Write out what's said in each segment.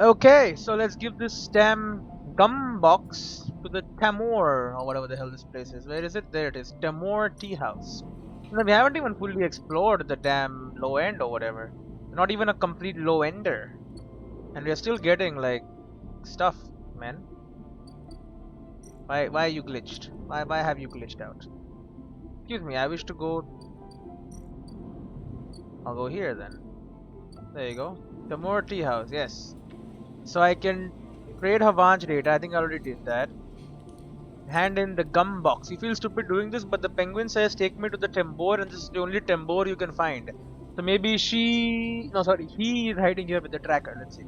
Okay, so let's give this damn gum box to the Tamor, or whatever the hell this place is. Where is it? There it is. Tamor Tea House. No, we haven't even fully explored the damn low end or whatever. Not even a complete low ender. And we're still getting, like, stuff, man. Why are you glitched? Why have you glitched out? Excuse me, I wish to go... I'll go here then. There you go. Tamor Tea House, yes. So I can trade Havanch data. I think I already did that. Hand in the gum box. You feel stupid doing this, but the penguin says take me to the Tembor, and this is the only Tembor you can find. So maybe she... No, sorry, he is hiding here with the tracker. Let's see.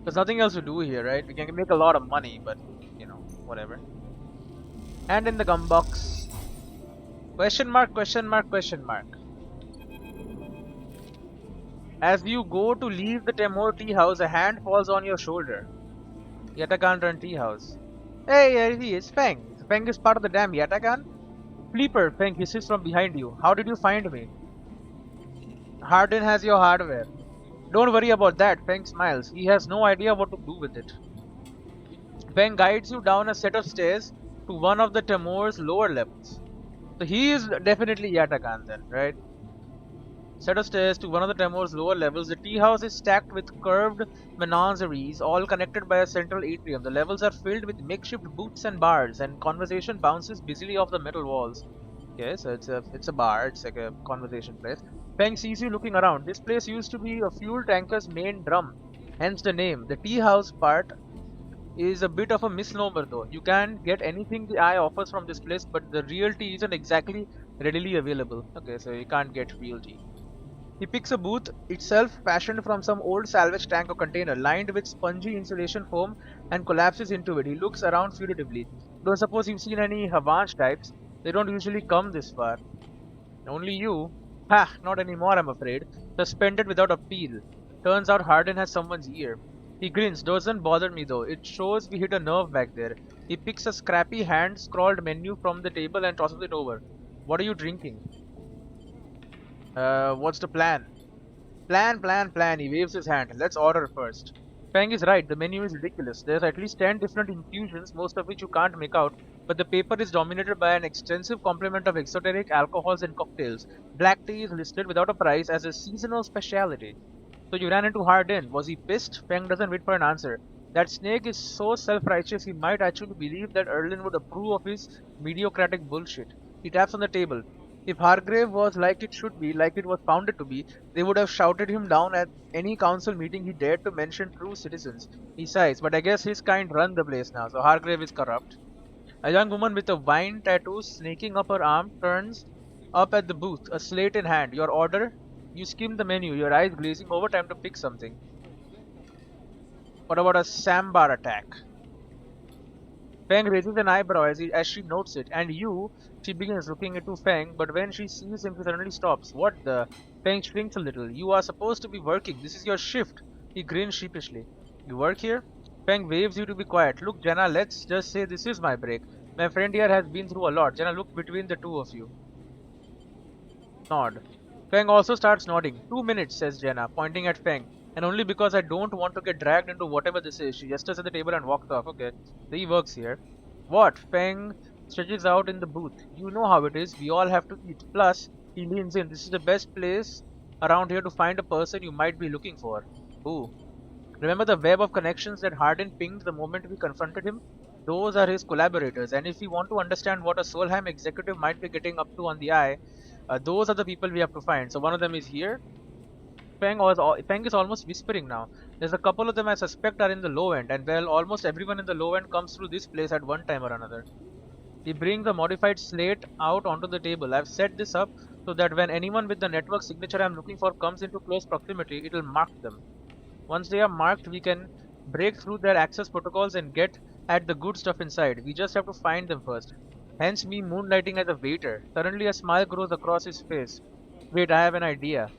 There's nothing else to do here, right? We can make a lot of money, but, you know, whatever. Hand in the gum box. Question mark, question mark, question mark. As you go to leave the Temor tea house, a hand falls on your shoulder. Yatakan run tea house. Hey, there he is, Feng. Feng is part of the damn Yatakan? Fleeper, Feng hisses from behind you. How did you find me? Hardin has your hardware. Don't worry about that, Feng smiles. He has no idea what to do with it. Feng guides you down a set of stairs to one of the Temor's lower levels. So he is definitely Yatakan then, right? Set of stairs to one of the Temor's lower levels. The tea house is stacked with curved menageries, all connected by a central atrium. The levels are filled with makeshift booths and bars, and conversation bounces busily off the metal walls. Okay, so it's a bar. It's like a conversation place. Feng sees you looking around. This place used to be a fuel tanker's main drum, hence the name. The tea house part is a bit of a misnomer though. You can get anything the eye offers from this place, but the real tea isn't exactly readily available. Okay, so you can't get real tea. He picks a booth, itself fashioned from some old salvage tank or container, lined with spongy insulation foam, and collapses into it. He looks around furtively. Don't suppose you've seen any Havanch types. They don't usually come this far. Only you? Ha! Not anymore, I'm afraid. Suspended without appeal. Turns out Hardin has someone's ear. He grins. Doesn't bother me though. It shows we hit a nerve back there. He picks a scrappy hand-scrawled menu from the table and tosses it over. What are you drinking? What's the plan? Plan. He waves his hand. Let's order first. Fang is right. The menu is ridiculous. There's at least 10 different infusions, most of which you can't make out, but the paper is dominated by an extensive complement of exoteric alcohols and cocktails. Black tea is listed without a price as a seasonal specialty. So you ran into Hardin. Was he pissed? Fang doesn't wait for an answer. That snake is so self-righteous he might actually believe that Erlin would approve of his mediocratic bullshit. He taps on the table. If Hargrave was like it should be, like it was founded to be, they would have shouted him down at any council meeting he dared to mention true citizens. He sighs, but I guess his kind run the place now, so Hargrave is corrupt. A young woman with a vine tattoo snaking up her arm turns up at the booth, a slate in hand. Your order? You skim the menu, your eyes glazing over, time to pick something. What about a sambar attack? Feng raises an eyebrow as she notes it. And you? She begins looking into Feng, but when she sees him, she suddenly stops. What the? Feng shrinks a little. You are supposed to be working. This is your shift. He grins sheepishly. You work here? Feng waves you to be quiet. Look, Jenna, let's just say this is my break. My friend here has been through a lot. Jenna, look between the two of you. Nod. Feng also starts nodding. 2 minutes, says Jenna, pointing at Feng. And only because I don't want to get dragged into whatever this is. She gestures at the table and walks off. Okay, so he works here. What? Feng stretches out in the booth. You know how it is. We all have to eat. Plus, he leans in. This is the best place around here to find a person you might be looking for. Who? Remember the web of connections that Hardin pinged the moment we confronted him? Those are his collaborators. And if we want to understand what a Solheim executive might be getting up to on the eye, those are the people we have to find. So one of them is here. Feng is almost whispering now. There's a couple of them I suspect are in the low end, and well, almost everyone in the low end comes through this place at one time or another. He brings the modified slate out onto the table. I've set this up so that when anyone with the network signature I'm looking for comes into close proximity, it'll mark them. Once they are marked, we can break through their access protocols and get at the good stuff inside. We just have to find them first. Hence me moonlighting as a waiter. Suddenly a smile grows across his face. Wait, I have an idea.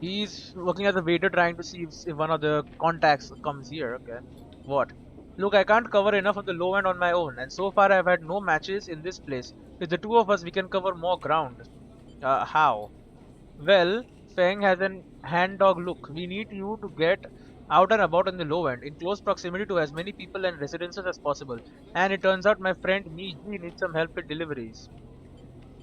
He's working as a waiter trying to see if one of the contacts comes here. Okay. What? Look, I can't cover enough of the low end on my own, and so far I've had no matches in this place. With the two of us, we can cover more ground. How? Well, Feng has an hand dog look. We need you to get out and about in the low end, in close proximity to as many people and residences as possible. And it turns out my friend Miji needs some help with deliveries.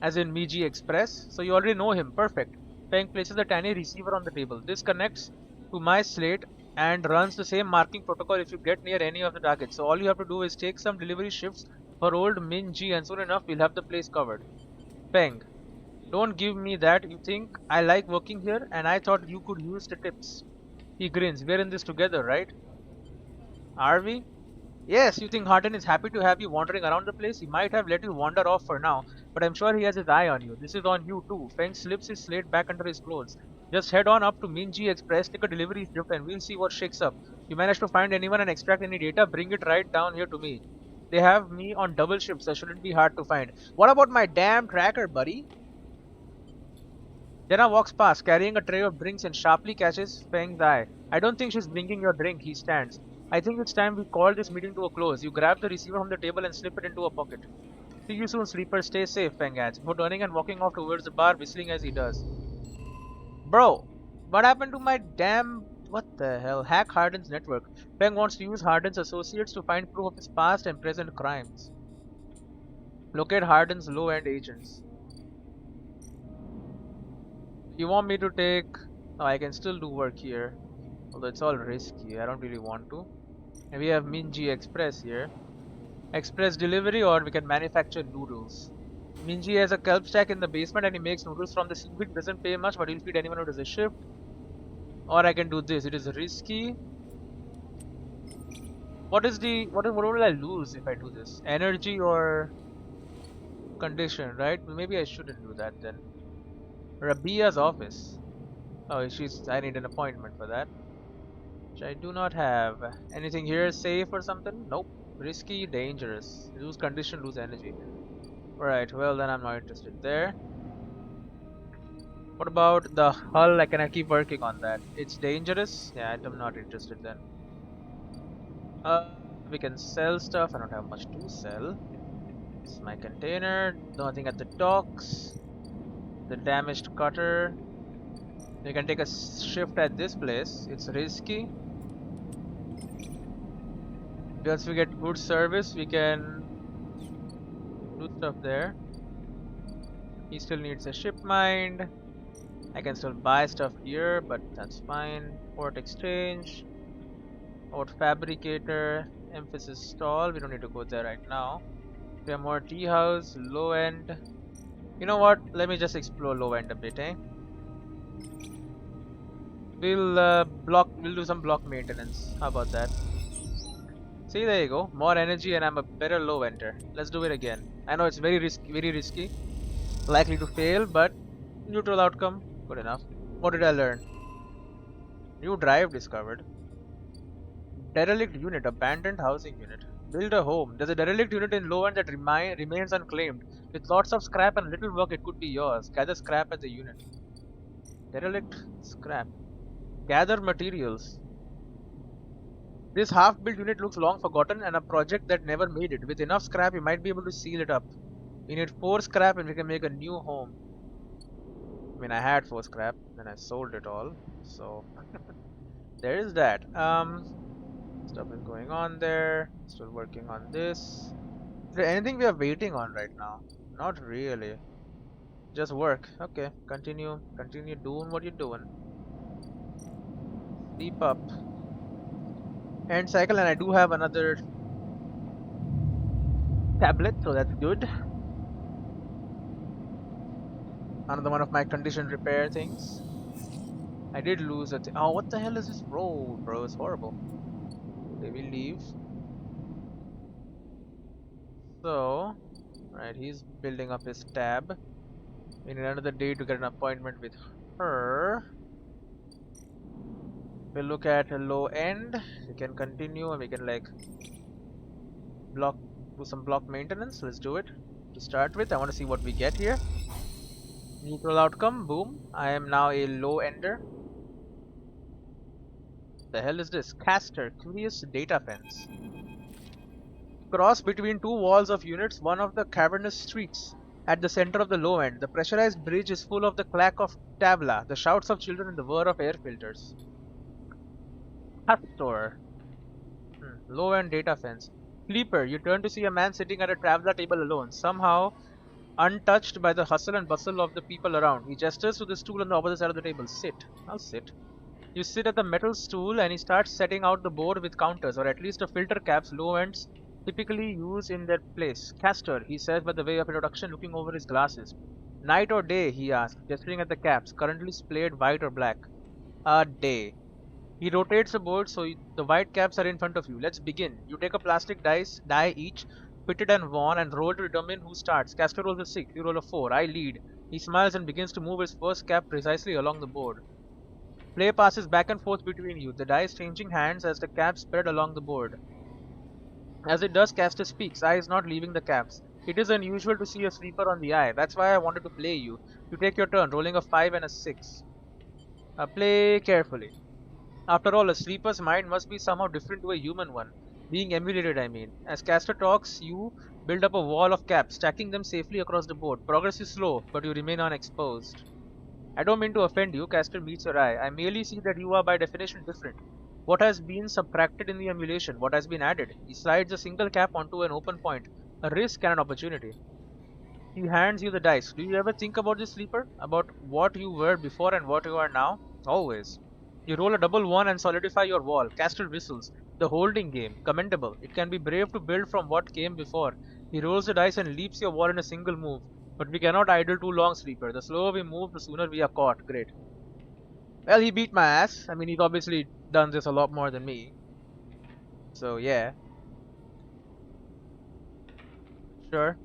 As in Miji Express. So you already know him. Perfect. Feng places a tiny receiver on the table. This connects to my slate and runs the same marking protocol if you get near any of the targets. So all you have to do is take some delivery shifts for old Minji and soon enough we'll have the place covered. Feng, don't give me that. You think I like working here and I thought you could use the tips. He grins. We're in this together, right? Are we? Yes, you think Harden is happy to have you wandering around the place? He might have let you wander off for now, but I'm sure he has his eye on you. This is on you too. Feng slips his slate back under his clothes. Just head on up to Minji Express, take a delivery shift, and we'll see what shakes up. You manage to find anyone and extract any data, bring it right down here to me. They have me on double shifts, that shouldn't be hard to find. What about my damn tracker, buddy? Jenna walks past, carrying a tray of drinks and sharply catches Feng's eye. I don't think she's bringing your drink, he stands. I think it's time we call this meeting to a close. You grab the receiver from the table and slip it into a pocket. See you soon, sleeper. Stay safe, Feng adds, before turning and walking off towards the bar, whistling as he does. Bro, what happened to my damn... What the hell? Hack Harden's network. Feng wants to use Harden's associates to find proof of his past and present crimes. Locate Harden's low-end agents. You want me to take... Oh, I can still do work here. Although it's all risky, I don't really want to. And we have Minji Express here. Express delivery, or we can manufacture noodles. Minji has a kelp stack in the basement and he makes noodles from the seaweed. Doesn't pay much, but he'll feed anyone who does a shift. Or I can do this. It is risky. What will I lose if I do this? Energy or condition, right? Well, maybe I shouldn't do that then. Rabia's office. Oh, I need an appointment for that. Which I do not have. Anything here safe or something? Nope. Risky, dangerous. Lose condition, lose energy. Alright, well then I'm not interested there. What about the hull? Can I keep working on that? It's dangerous? Yeah, I'm not interested then. We can sell stuff. I don't have much to sell. This is my container. Nothing at the docks. The damaged cutter. We can take a shift at this place. It's risky. Once we get good service, we can do stuff there. He still needs a ship mind. I can still buy stuff here, but that's fine. Port exchange. Port fabricator. Emphasis stall. We don't need to go there right now. We have more tea house. Low end. You know what? Let me just explore low end a bit, eh? We'll do some block maintenance. How about that? See, there you go. More energy and I'm a better low ender. Let's do it again. I know it's very risky. Likely to fail, but neutral outcome. Good enough. What did I learn? New drive discovered. Derelict unit. Abandoned housing unit. Build a home. There's a derelict unit in low end that remains unclaimed. With lots of scrap and little work, it could be yours. Gather scrap at the unit. Derelict scrap. Gather materials. This half-built unit looks long forgotten and a project that never made it. With enough scrap, we might be able to seal it up. We need 4 scrap and we can make a new home. I mean, I had 4 scrap, then I sold it all. So, there is that. Stuff is going on there. Still working on this. Is there anything we are waiting on right now? Not really. Just work. Okay, continue doing what you're doing. Sleep up. End cycle, and I do have another tablet, so that's good. Another one of my condition repair things. I did lose a thing. Oh, what the hell is this roll, bro? It's horrible. Okay, we leave. So, right, he's building up his tab. We need another day to get an appointment with her. We'll look at a low end. We can continue and we can like do some block maintenance. Let's do it. To start with, I want to see what we get here. Neutral outcome, boom. I am now a low ender. The hell is this? Caster, curious data fence. Cross between 2 walls of units, one of the cavernous streets. At the center of the low end, the pressurized bridge is full of the clack of tabla, the shouts of children and the whir of air filters. Castor. Low end data fence. Sleeper, you turn to see a man sitting at a tabla table alone, somehow untouched by the hustle and bustle of the people around. He gestures to the stool on the opposite side of the table. Sit. I'll sit. You sit at the metal stool and he starts setting out the board with counters, or at least a filter caps low ends typically use in their place. Castor, he says by the way of introduction, looking over his glasses. Night or day, he asks, gesturing at the caps, currently splayed white or black. A day. He rotates the board so the white caps are in front of you. Let's begin. You take a plastic die each, pitted and won, and roll to determine who starts. Castor rolls a 6, you roll a 4. I lead. He smiles and begins to move his first cap precisely along the board. Play passes back and forth between you, the dice changing hands as the caps spread along the board. As it does, Castor speaks, eyes not leaving the caps. It is unusual to see a sleeper on the eye. That's why I wanted to play you. You take your turn, rolling a 5 and a 6. Play carefully. After all, a sleeper's mind must be somehow different to a human one. Being emulated, I mean. As Castor talks, you build up a wall of caps, stacking them safely across the board. Progress is slow, but you remain unexposed. I don't mean to offend you, Castor meets your eye. I merely see that you are by definition different. What has been subtracted in the emulation? What has been added? He slides a single cap onto an open point, a risk and an opportunity. He hands you the dice. Do you ever think about this, sleeper? About what you were before and what you are now? Always. You roll a double 1 and solidify your wall. Castor whistles. The holding game. Commendable. It can be brave to build from what came before. He rolls the dice and leaps your wall in a single move. But we cannot idle too long, sleeper. The slower we move, the sooner we are caught. Great. Well, he beat my ass. I mean, he's obviously done this a lot more than me. So, yeah. Sure.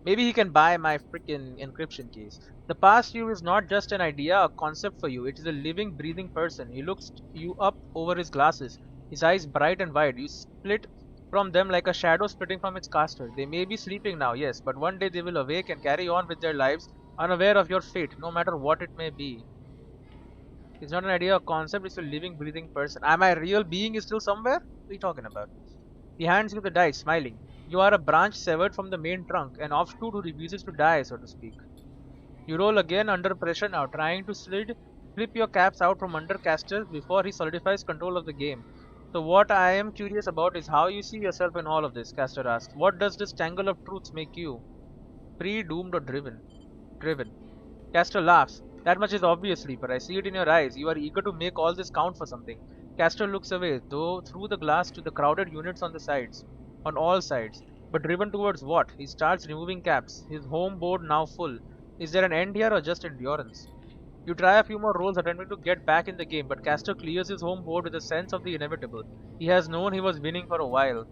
Maybe he can buy my freaking encryption keys. The past you is not just an idea, a concept for you. It is a living, breathing person. He looks you up over his glasses, his eyes bright and wide. You split from them like a shadow splitting from its caster. They may be sleeping now, yes, but one day they will awake and carry on with their lives, unaware of your fate, no matter what it may be. It's not an idea, a concept. It's a living, breathing person. Am I real being is still somewhere? What are you talking about? He hands you the dice, smiling. You are a branch severed from the main trunk, an offshoot who refuses to die, so to speak. You roll again under pressure now, trying to flip your caps out from under Castor before he solidifies control of the game. So what I am curious about is how you see yourself in all of this, Castor asks. What does this tangle of truths make you? Free, doomed, or driven? Driven. Castor laughs. That much is obvious, Sleeper. I see it in your eyes. You are eager to make all this count for something. Castor looks away, though through the glass to the crowded units on the sides. On all sides. But driven towards what? He starts removing caps, his home board now full. Is there an end here or just endurance? You try a few more rolls attempting to get back in the game, but Castor clears his home board with a sense of the inevitable. He has known he was winning for a while.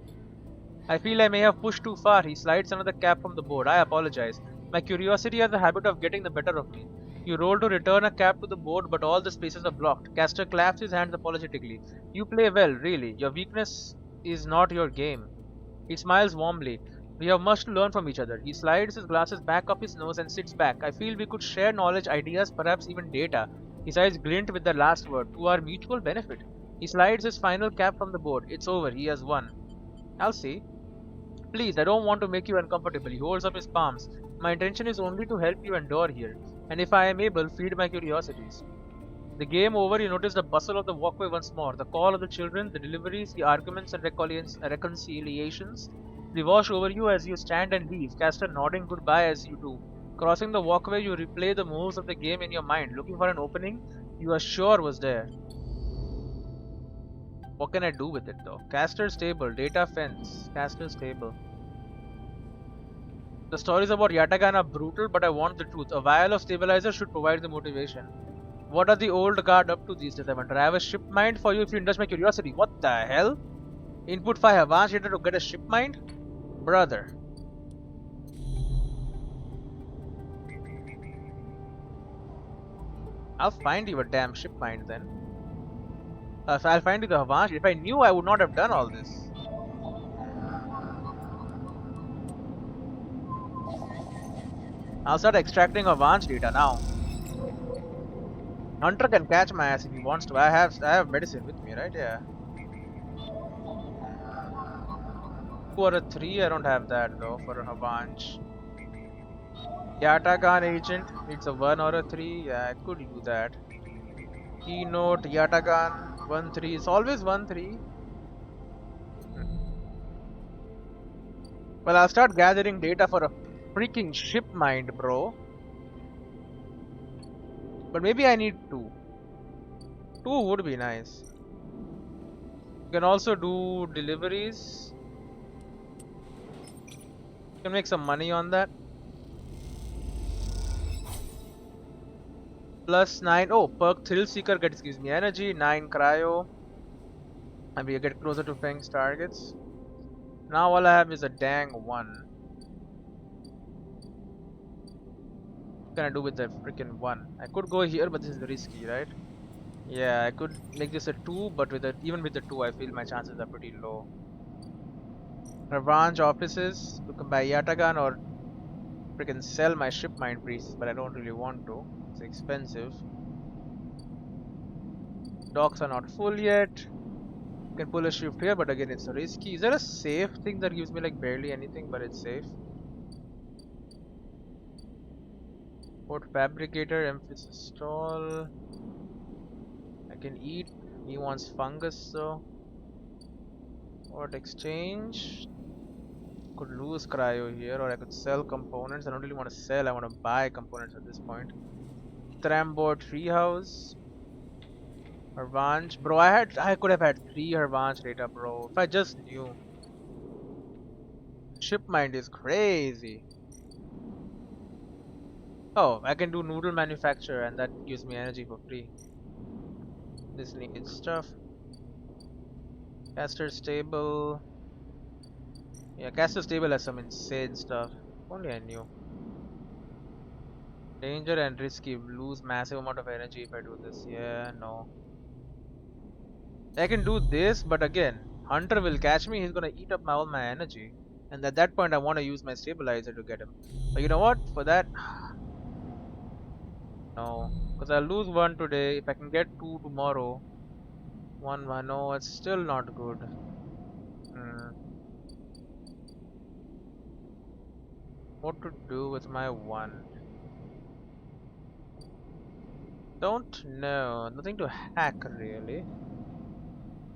I feel I may have pushed too far. He slides another cap from the board. I apologize. My curiosity has a habit of getting the better of me. You roll to return a cap to the board, but all the spaces are blocked. Castor claps his hands apologetically. You play well, really. Your weakness is not your game. He smiles warmly. We have much to learn from each other. He slides his glasses back up his nose and sits back. I feel we could share knowledge, ideas, perhaps even data. His eyes glint with the last word. To our mutual benefit. He slides his final cap from the board. It's over. He has won. I'll see. Please, I don't want to make you uncomfortable. He holds up his palms. My intention is only to help you endure here. And if I am able, feed my curiosities. The game over, you notice the bustle of the walkway once more. The call of the children, the deliveries, the arguments and reconciliations. They wash over you as you stand and leave, Castor nodding goodbye as you do. Crossing the walkway, you replay the moves of the game in your mind, looking for an opening you are sure was there. What can I do with it though? Castor's table, data fence, Castor's table. The stories about Yatagan are brutal, but I want the truth. A vial of stabilizer should provide the motivation. What are the old guard up to these days? I wonder. I have a ship mind for you if you indulge my curiosity. What the hell? Input 5 advanced data to get a ship mind? Brother. I'll find you a damn ship mind then. So I'll find you the Havansh. If I knew, I would not have done all this. I'll start extracting Havansh data now. Hunter can catch my ass if he wants to. I have medicine with me, right? Yeah. 2 or a 3, I don't have that though for a Havansh. Yatagan agent needs a 1 or a 3. Yeah, I could do that. Keynote, Yatagan, 1 3. It's always 1 3. Well, I'll start gathering data for a freaking ship mind, bro. But maybe I need 2. 2 would be nice. You can also do deliveries. You can make some money on that. Plus 9. Oh, perk Thrill Seeker gives me energy. 9 cryo. And we get closer to Feng's targets. Now all I have is a dang 1. What can I do with the freaking 1? I could go here, but this is risky, right? Yeah, I could make this a 2, but even with the 2, I feel my chances are pretty low. Revenge offices to buy Yatagan or freaking sell my ship mind priests, but I don't really want to. It's expensive. Docks are not full yet. You can pull a shift here, but again, it's risky. Is there a safe thing that gives me like barely anything, but it's safe? Port fabricator, emphasis stall. I can eat. He wants fungus, so. Port exchange. Could lose cryo here, or I could sell components. I don't really want to sell, I want to buy components at this point. Trambo treehouse. Hervange. Bro, I could have had 3 Hervange data, bro. If I just knew. Ship mind is crazy. Oh, I can do noodle manufacture and that gives me energy for free. This needs stuff. Caster stable. Yeah, caster stable has some insane stuff. If only I knew. Danger and risky. Lose massive amount of energy if I do this. Yeah, no. I can do this, but again, Hunter will catch me. He's gonna eat up all my energy. And at that point, I want to use my stabilizer to get him. But you know what? For that, no. Because I'll lose 1 today. If I can get 2 tomorrow. 1, no, it's still not good. What to do with my 1? Don't know. Nothing to hack really.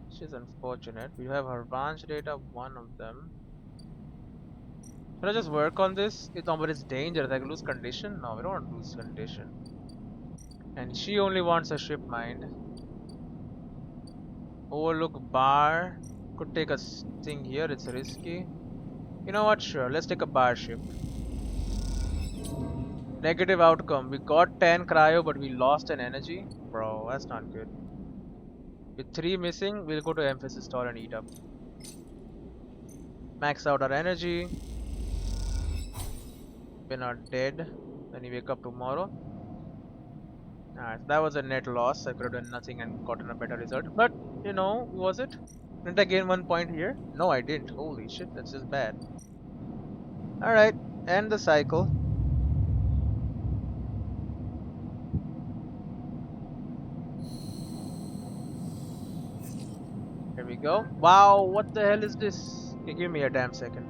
Which is unfortunate. We have advanced data, 1 of them. Should I just work on this? But it's dangerous. I can lose condition? No, we don't want to lose condition. And she only wants a ship mind. Overlook bar. Could take a thing here. It's risky. You know what? Sure. Let's take a bar ship. Negative outcome. We got 10 cryo, but we lost an energy. Bro, that's not good. With 3 missing, we'll go to emphasis stall and eat up. Max out our energy. We're not dead. Then we wake up tomorrow. Alright, that was a net loss. I could have done nothing and gotten a better result. But, you know, was it? Didn't I gain 1 point here? No, I didn't. Holy shit, that's just bad. Alright, end the cycle. Here we go. Wow, what the hell is this? Okay, give me a damn second.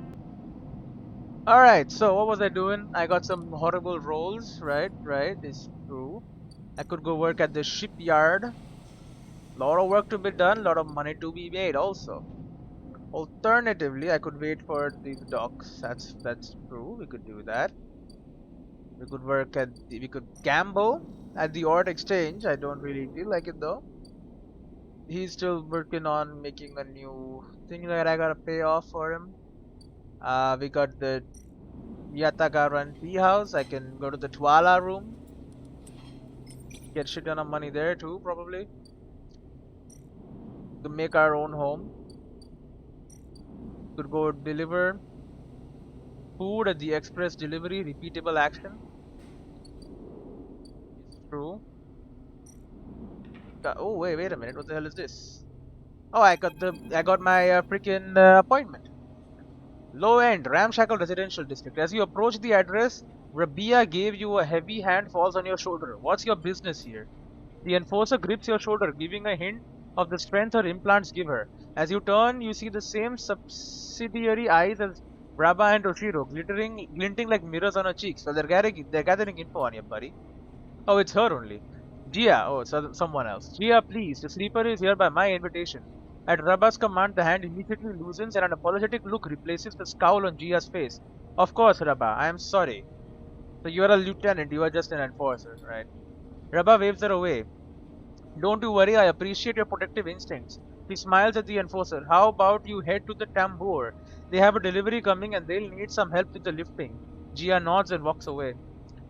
Alright, so what was I doing? I got some horrible rolls, right? Right, it's true. I could go work at the shipyard. Lot of work to be done, lot of money to be made also. Alternatively, I could wait for these docks. That's true. We could do that. We could we could gamble at the Ord Exchange. I don't really feel like it though. He's still working on making a new thing that I gotta pay off for him. We got the Yatagaran tea house. I can go to the Tuala room. Get shit ton of money there too, probably. To make our own home. Could go deliver food at the express delivery, repeatable action. It's true. Oh wait a minute, what the hell is this? Oh, I got my freaking appointment. Low end, ramshackle residential district. As you approach the address, Rabia gave you a heavy hand falls on your shoulder. What's your business here? The enforcer grips your shoulder, giving a hint of the strength her implants give her. As you turn, you see the same subsidiary eyes as Rabba and Toshiro, glinting like mirrors on her cheeks. Well, they're gathering info on you, buddy. Oh, it's her only. Gia, oh, so someone else. Gia, please, the sleeper is here by my invitation. At Rabba's command, the hand immediately loosens and an apologetic look replaces the scowl on Gia's face. Of course, Rabba, I am sorry. So you are a lieutenant, you are just an enforcer, right? Rabba waves her away. Don't you worry, I appreciate your protective instincts. He smiles at the enforcer. How about you head to the tambour? They have a delivery coming and they'll need some help with the lifting. Gia nods and walks away.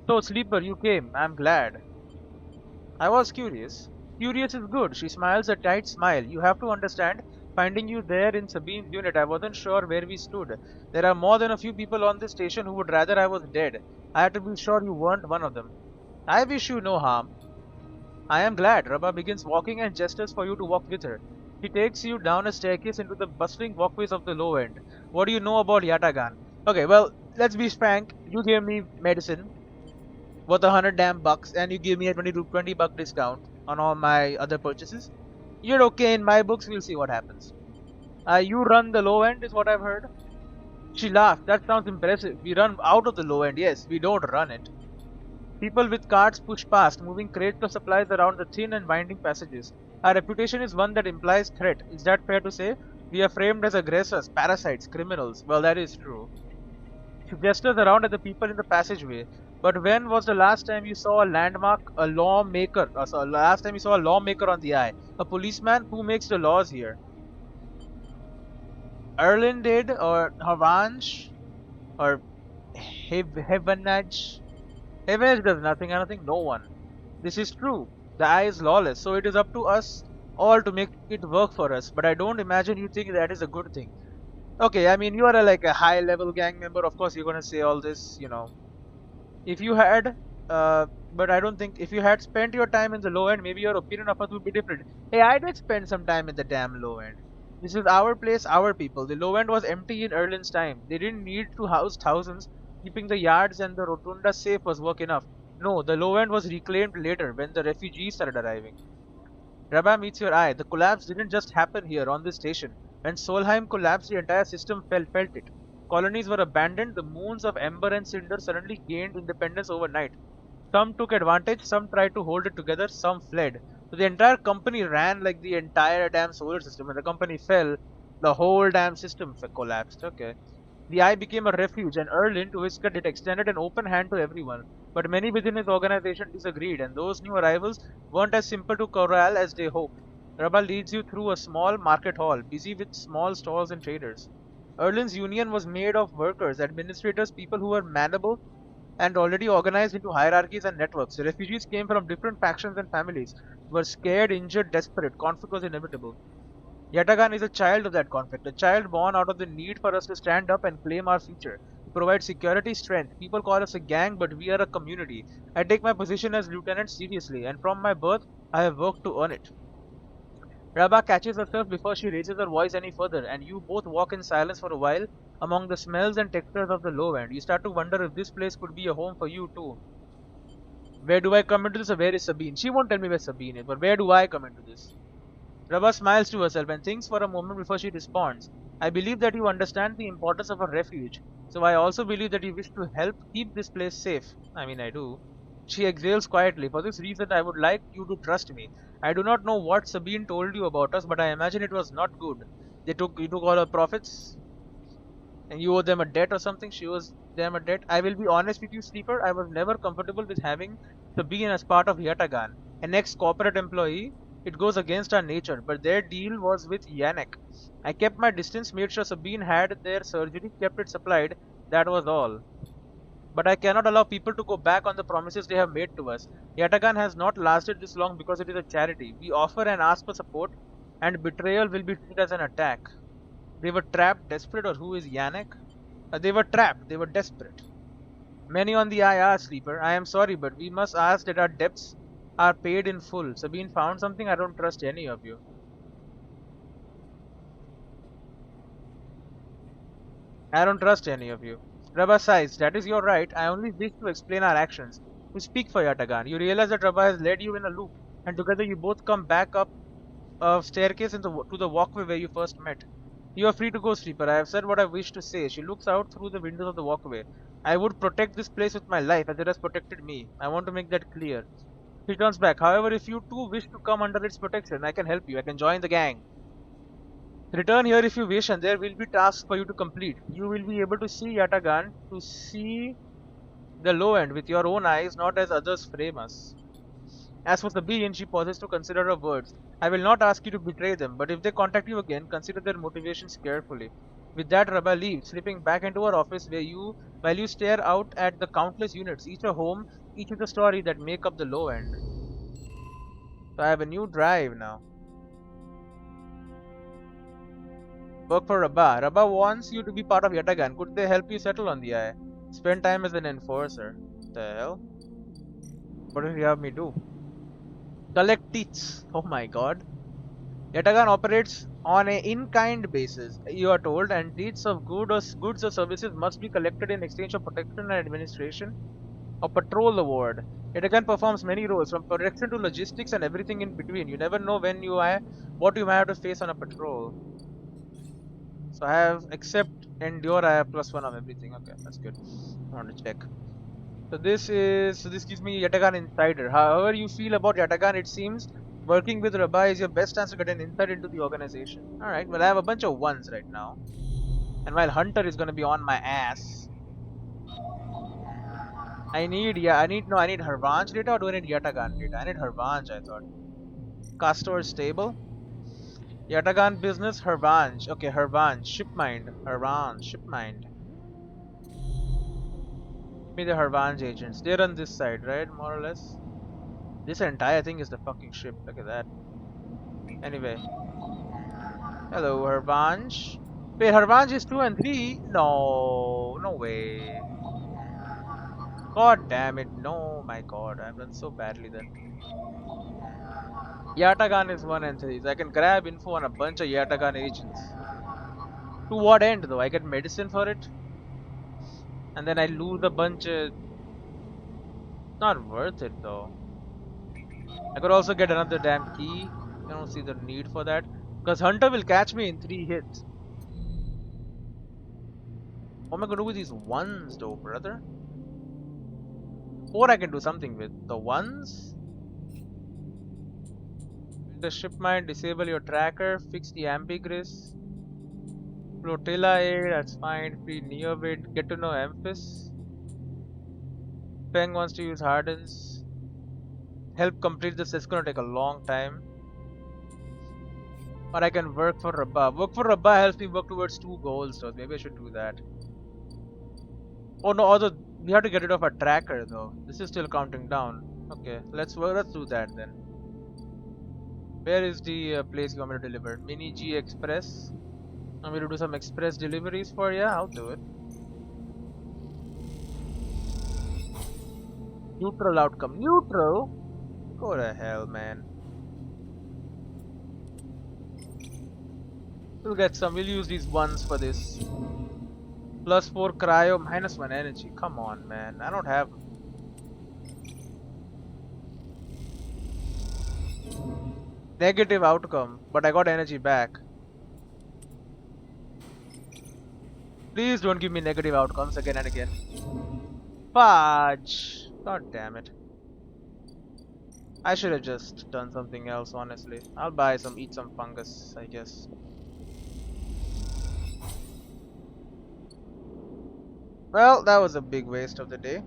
So, sleeper, you came. I'm glad. I was curious. Curious is good. She smiles a tight smile. You have to understand, finding you there in Sabine's unit, I wasn't sure where we stood. There are more than a few people on this station who would rather I was dead. I had to be sure you weren't one of them. I wish you no harm. I am glad. Rabba begins walking and gestures for you to walk with her. She takes you down a staircase into the bustling walkways of the low end. What do you know about Yatagan? Okay, well, let's be frank. You gave me medicine worth 100 damn bucks, and you give me a 20 buck discount on all my other purchases. You're okay in my books. We'll see what happens. You run the low end, is what I've heard. She laughed. That sounds impressive. We run out of the low end. Yes, we don't run it. People with carts push past, moving crates of supplies around the thin and winding passages. Our reputation is one that implies threat. Is that fair to say? We are framed as aggressors, parasites, criminals. Well, that is true. She gestures around at the people in the passageway. But when was the last time you saw a landmark, a lawmaker? Last time you saw a lawmaker on the eye? A policeman who makes the laws here? Erlin did, or Havansh, or Heavenage? Heavenage does nothing, and I think no one. This is true. The eye is lawless, so it is up to us all to make it work for us. But I don't imagine you think that is a good thing. Okay, I mean, you are like a high level gang member. Of course, you're gonna say all this, If you had, but I don't think if you had spent your time in the low end, maybe your opinion of us would be different. Hey, I did spend some time in the damn low end. This is our place, our people. The low end was empty in Erlin's time. They didn't need to house thousands. Keeping the yards and the rotunda safe was work enough. No, the low end was reclaimed later when the refugees started arriving. Rabba meets your eye. The collapse didn't just happen here on this station. When Solheim collapsed, the entire system felt it. Colonies were abandoned, the moons of ember and cinder suddenly gained independence overnight. Some took advantage, some tried to hold it together, some fled. So the entire company ran like the entire damn solar system. When the company fell, the whole damn system collapsed. Okay. The Eye became a refuge, and Erlin, to his credit, extended an open hand to everyone. But many within his organization disagreed, and those new arrivals weren't as simple to corral as they hoped. Rabba leads you through a small market hall, busy with small stalls and traders. Erlin's union was made of workers, administrators, people who were manable and already organized into hierarchies and networks. The refugees came from different factions and families, were scared, injured, desperate. Conflict was inevitable. Yatagan is a child of that conflict, a child born out of the need for us to stand up and claim our future. We provide security, strength. People call us a gang, but we are a community. I take my position as lieutenant seriously, and from my birth, I have worked to earn it. Rabba catches herself before she raises her voice any further, and you both walk in silence for a while among the smells and textures of the low end. You start to wonder if this place could be a home for you too. Where do I come into this, or where is Sabine? She won't tell me where Sabine is, but where do I come into this? Rabba smiles to herself and thinks for a moment before she responds. I believe that you understand the importance of a refuge, so I also believe that you wish to help keep this place safe. I mean, I do. She exhales quietly. For this reason, I would like you to trust me. I do not know what Sabine told you about us, but I imagine it was not good. You took all her profits, and you owe them a debt or something. She owes them a debt. I will be honest with you, Sleeper. I was never comfortable with having Sabine as part of Yatagan, an ex-corporate employee. It goes against our nature, but their deal was with Yannick. I kept my distance, made sure Sabine had their surgery, kept it supplied. That was all. But I cannot allow people to go back on the promises they have made to us. Yatagan has not lasted this long because it is a charity. We offer and ask for support, and betrayal will be treated as an attack. They were trapped, desperate, or who is Yannick? They were trapped, they were desperate. Many on the eye are, Sleeper. I am sorry, but we must ask that our debts are paid in full. Sabine found something. I don't trust any of you. I don't trust any of you. Rabba sighs. That is your right. I only wish to explain our actions. You speak for Yatagan. You realize that Rabba has led you in a loop, and together you both come back up a staircase to the walkway where you first met. You are free to go, sleeper. I have said what I wish to say. She looks out through the windows of the walkway. I would protect this place with my life as it has protected me. I want to make that clear. He turns back. However, if you too wish to come under its protection, I can help you. I can join the gang. Return here if you wish, and there will be tasks for you to complete. You will be able to see Yatagan, to see the low end with your own eyes, not as others frame us. As for Sabine, she pauses to consider her words. I will not ask you to betray them, but if they contact you again, consider their motivations carefully. With that, Rabba leaves, slipping back into her office while you stare out at the countless units, each a home, each with a story that make up the low end. So I have a new drive now. Work for Rabba. Rabba wants you to be part of Yatagan. Could they help you settle on the eye? Spend time as an enforcer. The hell? What does he have me do? Collect teats. Oh my god. Yatagan operates on a in-kind basis, you are told, and deeds of goods or services must be collected in exchange for protection and administration or patrol award. Yatagan performs many roles, from protection to logistics and everything in between. You never know what you might have to face on a patrol. So I have, except endure, I have +1 of everything. Okay, that's good. I want to check. So this gives me Yatagan Insider. However you feel about Yatagan, it seems working with Rabbi is your best chance to get an insight into the organization. Alright, well I have a bunch of ones right now. And while Hunter is gonna be on my ass, I need Harvanch data, or do I need Yatagan data? I need Harvanch, I thought. Castor stable. Yatagan business, Harvanch. Okay, Harvanch. Shipmind. Harvanch. Shipmind. Give me the Harvanch agents. They're on this side, right? More or less. This entire thing is the fucking ship. Look at that. Anyway. Hello, Harvanch. Wait, Harvanch is 2 and 3? No. No way. God damn it. No, my god. I've done so badly then. Yatagan is 1 and 3. So I can grab info on a bunch of Yatagan agents. To what end though? I get medicine for it? And then I lose a bunch of... It's not worth it though. I could also get another damn key. I don't see the need for that. Because Hunter will catch me in 3 hits. What am I going to do with these ones though, brother? 4 I can do something with. The ones? Build the ship mind, disable your tracker, fix the ambiguous. Flotilla aid, that's fine. Free Neovid, get to know Emphis. Peng wants to use Hardens. Help complete this, it's gonna take a long time. But I can work for Rabba. Work for Rabba helps me work towards 2 goals, so maybe I should do that. Oh no, although we have to get rid of our tracker though. This is still counting down. Okay, let's do that then. Where is the place you want me to deliver? Mini G Express. Want me to do some express deliveries for you? I'll do it. Neutral outcome. Neutral? Go to hell, man. We'll get some. We'll use these ones for this. +4 cryo, -1 energy. Come on, man. I don't have... Negative outcome, but I got energy back. Please don't give me negative outcomes again and again. Fudge! God damn it. I should have just done something else, honestly. I'll buy some, eat some fungus, I guess. Well, that was a big waste of the day.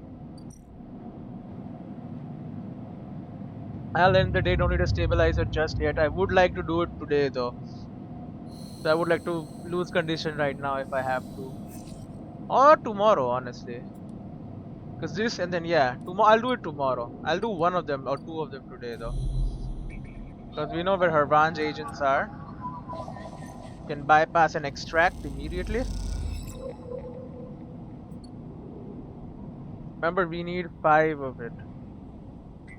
I'll end the day, don't need a stabilizer just yet. I would like to do it today though. So I would like to lose condition right now if I have to. Or tomorrow, honestly. Because this and then yeah, tomorrow I'll do it tomorrow. I'll do 1 of them or 2 of them today though. Because we know where Harvanch agents are. Can bypass and extract immediately. Remember, we need 5 of it.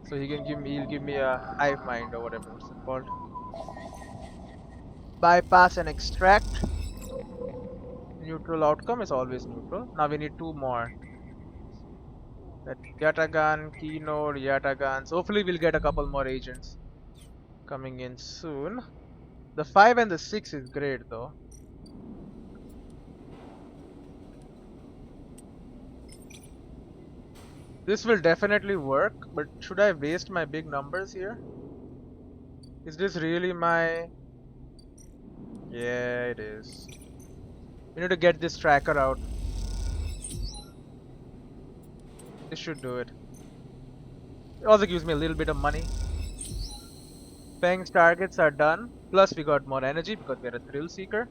So he'll give me a hive mind or whatever it's called. Bypass and extract. Neutral outcome is always neutral. Now we need 2 more. That Yatagan, Keynode, Yatagan. So hopefully we'll get a couple more agents coming in soon. The 5 and the 6 is great though. This will definitely work, but should I waste my big numbers here? Is this really my... Yeah, it is. We need to get this tracker out. This should do it. It also gives me a little bit of money. Feng's targets are done. Plus we got more energy because we're a thrill seeker.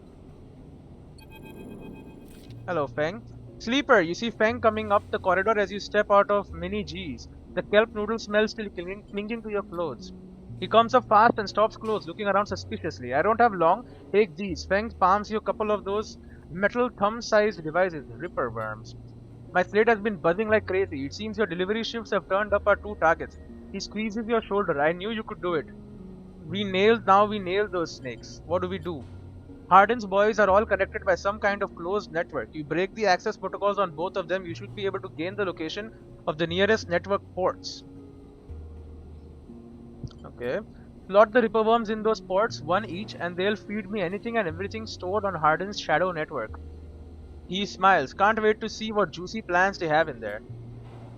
Hello, Feng. Sleeper, you see Feng coming up the corridor as you step out of Mini G's. The kelp noodle smell still clinging to your clothes. He comes up fast and stops close, looking around suspiciously. I don't have long. Take these. Feng palms you a couple of those metal thumb-sized devices, ripper worms. My slate has been buzzing like crazy. It seems your delivery shifts have turned up our 2 targets. He squeezes your shoulder. I knew you could do it. Now we nailed those snakes. What do we do? Hardin's boys are all connected by some kind of closed network. You break the access protocols on both of them, you should be able to gain the location of the nearest network ports. Okay. Slot the ripperworms in those ports, one each, and they'll feed me anything and everything stored on Hardin's shadow network. He smiles. Can't wait to see what juicy plans they have in there.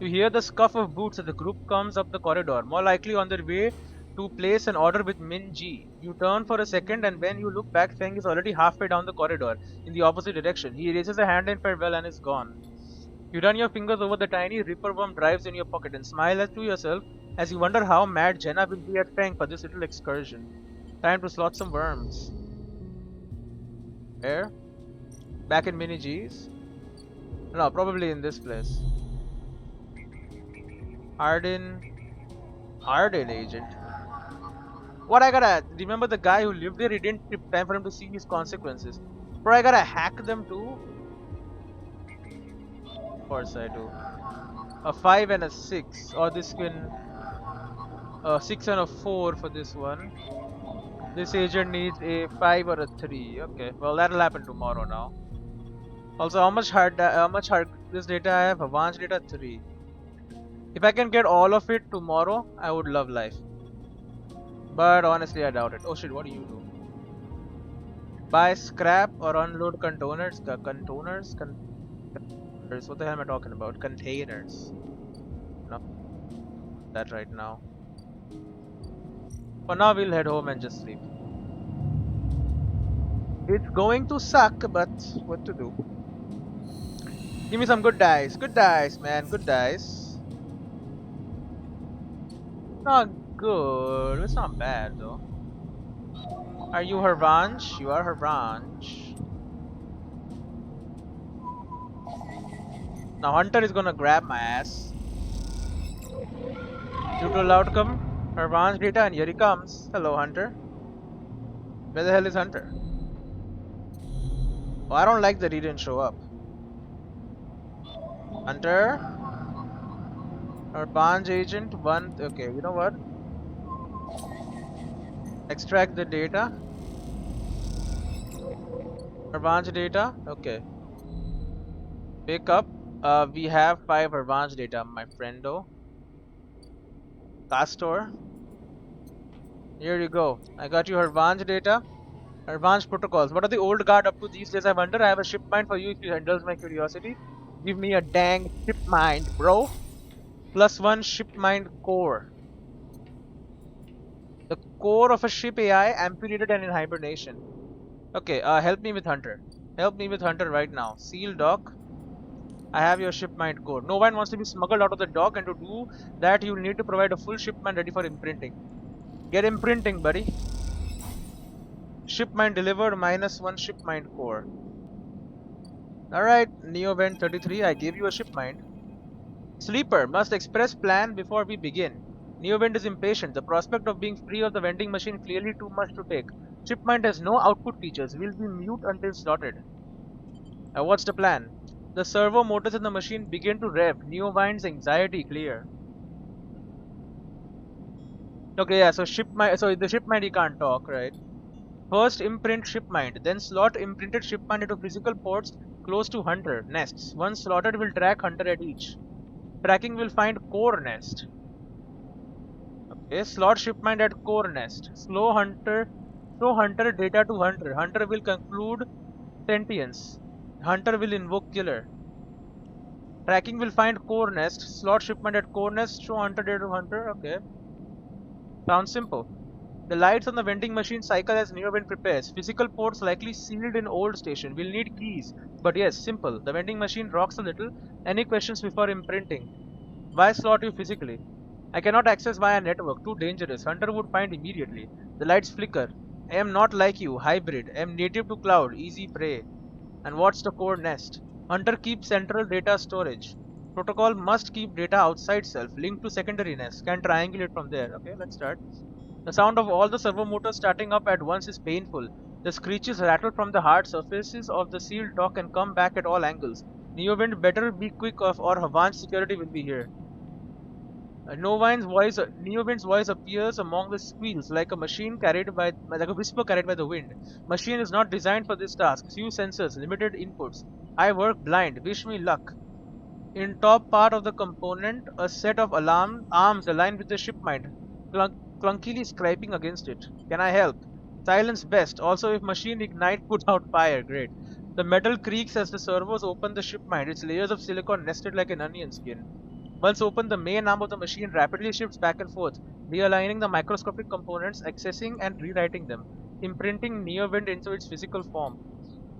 You hear the scuff of boots as the group comes up the corridor, more likely on their way to place an order with Min Ji. You turn for a second, and when you look back, Feng is already halfway down the corridor, in the opposite direction. He raises a hand in farewell and is gone. You run your fingers over the tiny ripperworm drives in your pocket and smile to yourself as you wonder how mad Jenna will be at Feng for this little excursion. Time to slot some worms. Where? Back in Mini G's? No, probably in this place. Hardin agent. What I gotta remember the guy who lived there, he didn't have time for him to see his consequences. But I gotta hack them too? Of course I do. A 5 and a 6. Or this can... A 6 and a 4 for this one. This agent needs a 5 or a 3. Okay, well that'll happen tomorrow now. Also, how much hard this data I have? Advanced data 3. If I can get all of it tomorrow, I would love life. But honestly, I doubt it. Oh shit, what do you do? Buy scrap or unload containers? Containers? What the hell am I talking about? Containers. No. That right now. For now, we'll head home and just sleep. It's going to suck, but what to do? Give me some good dice. Good dice, man. Good dice. Not good. It's not bad, though. Are you her branch? You are her branch. Now Hunter is gonna grab my ass. Neutral outcome. Her branch data, and here he comes. Hello, Hunter. Where the hell is Hunter? Oh, I don't like that he didn't show up. Hunter. Our branch agent 1. Okay, you know what? Extract the data. Our branch data. Okay. Pick up. We have 5 advanced data, my friendo. Castor. Here you go. I got you advanced data. Advanced protocols. What are the old guard up to these days? I wonder. I have a ship mind for you if you indulge my curiosity. Give me a dang ship mind, bro. +1 ship mind core. The core of a ship AI amputated and in hibernation. Okay, help me with Hunter. Help me with Hunter right now. Seal dock. I have your ship mind core. No one wants to be smuggled out of the dock, and to do that you will need to provide a full shipment ready for imprinting. Get imprinting, buddy. Ship mind delivered -1 ship mind core. Alright, Neovent 33, I gave you a ship mind. Sleeper, must express plan before we begin. Neowind is impatient. The prospect of being free of the vending machine clearly too much to take. Shipmind has no output features. We'll be mute until slotted. What's the plan? The servo motors in the machine begin to rev. Neowind's anxiety clear. Okay, yeah, so the shipmind he can't talk, right? First imprint shipmind, then slot imprinted shipmind into physical ports close to Hunter nests. Once slotted will track Hunter at each. Tracking will find core nest. Okay, slot shipmind at core nest. Show Hunter data to Hunter. Hunter will conclude sentience. Hunter will invoke killer. Tracking will find core nest. Slot shipment at core nest. Show hunter data to hunter. Okay. Sounds simple. The lights on the vending machine cycle as Neowind prepares. Physical ports likely sealed in old station. We'll need keys. But yes, simple. The vending machine rocks a little. Any questions before imprinting? Why slot you physically? I cannot access via network. Too dangerous. Hunter would find immediately. The lights flicker. I am not like you. Hybrid. I am native to cloud. Easy prey. And what's the core nest? Hunter keeps central data storage. Protocol must keep data outside self. Linked to secondary nest. Can triangulate from there. Okay, let's start. The sound of all the servo motors starting up at once is painful. The screeches rattle from the hard surfaces of the sealed dock and come back at all angles. Neowind better be quick or Havan's security will be here. Neowind's voice appears among the squeals like a whisper carried by the wind. Machine is not designed for this task. Few sensors, limited inputs. I work blind. Wish me luck. In top part of the component, a set of arms aligned with the shipment, clunkily scraping against it. Can I help? Silence best. Also, if machine ignite, put out fire. Great. The metal creaks as the servos open the shipment. Its layers of silicon nested like an onion skin. Once open, the main arm of the machine rapidly shifts back and forth, realigning the microscopic components, accessing and rewriting them, imprinting Neowind into its physical form.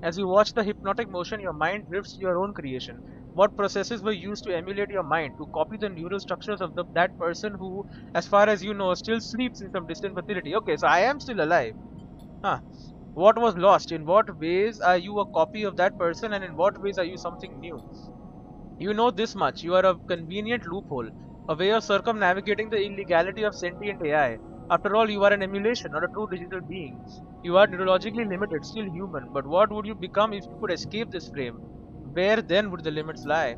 As you watch the hypnotic motion, your mind drifts to your own creation. What processes were used to emulate your mind, to copy the neural structures of that person who, as far as you know, still sleeps in some distant facility? Okay, so I am still alive. Huh. What was lost? In what ways are you a copy of that person, and in what ways are you something new? You know this much. You are a convenient loophole, a way of circumnavigating the illegality of sentient AI. After all, you are an emulation, not a true digital being. You are neurologically limited, still human, but what would you become if you could escape this frame? Where then would the limits lie?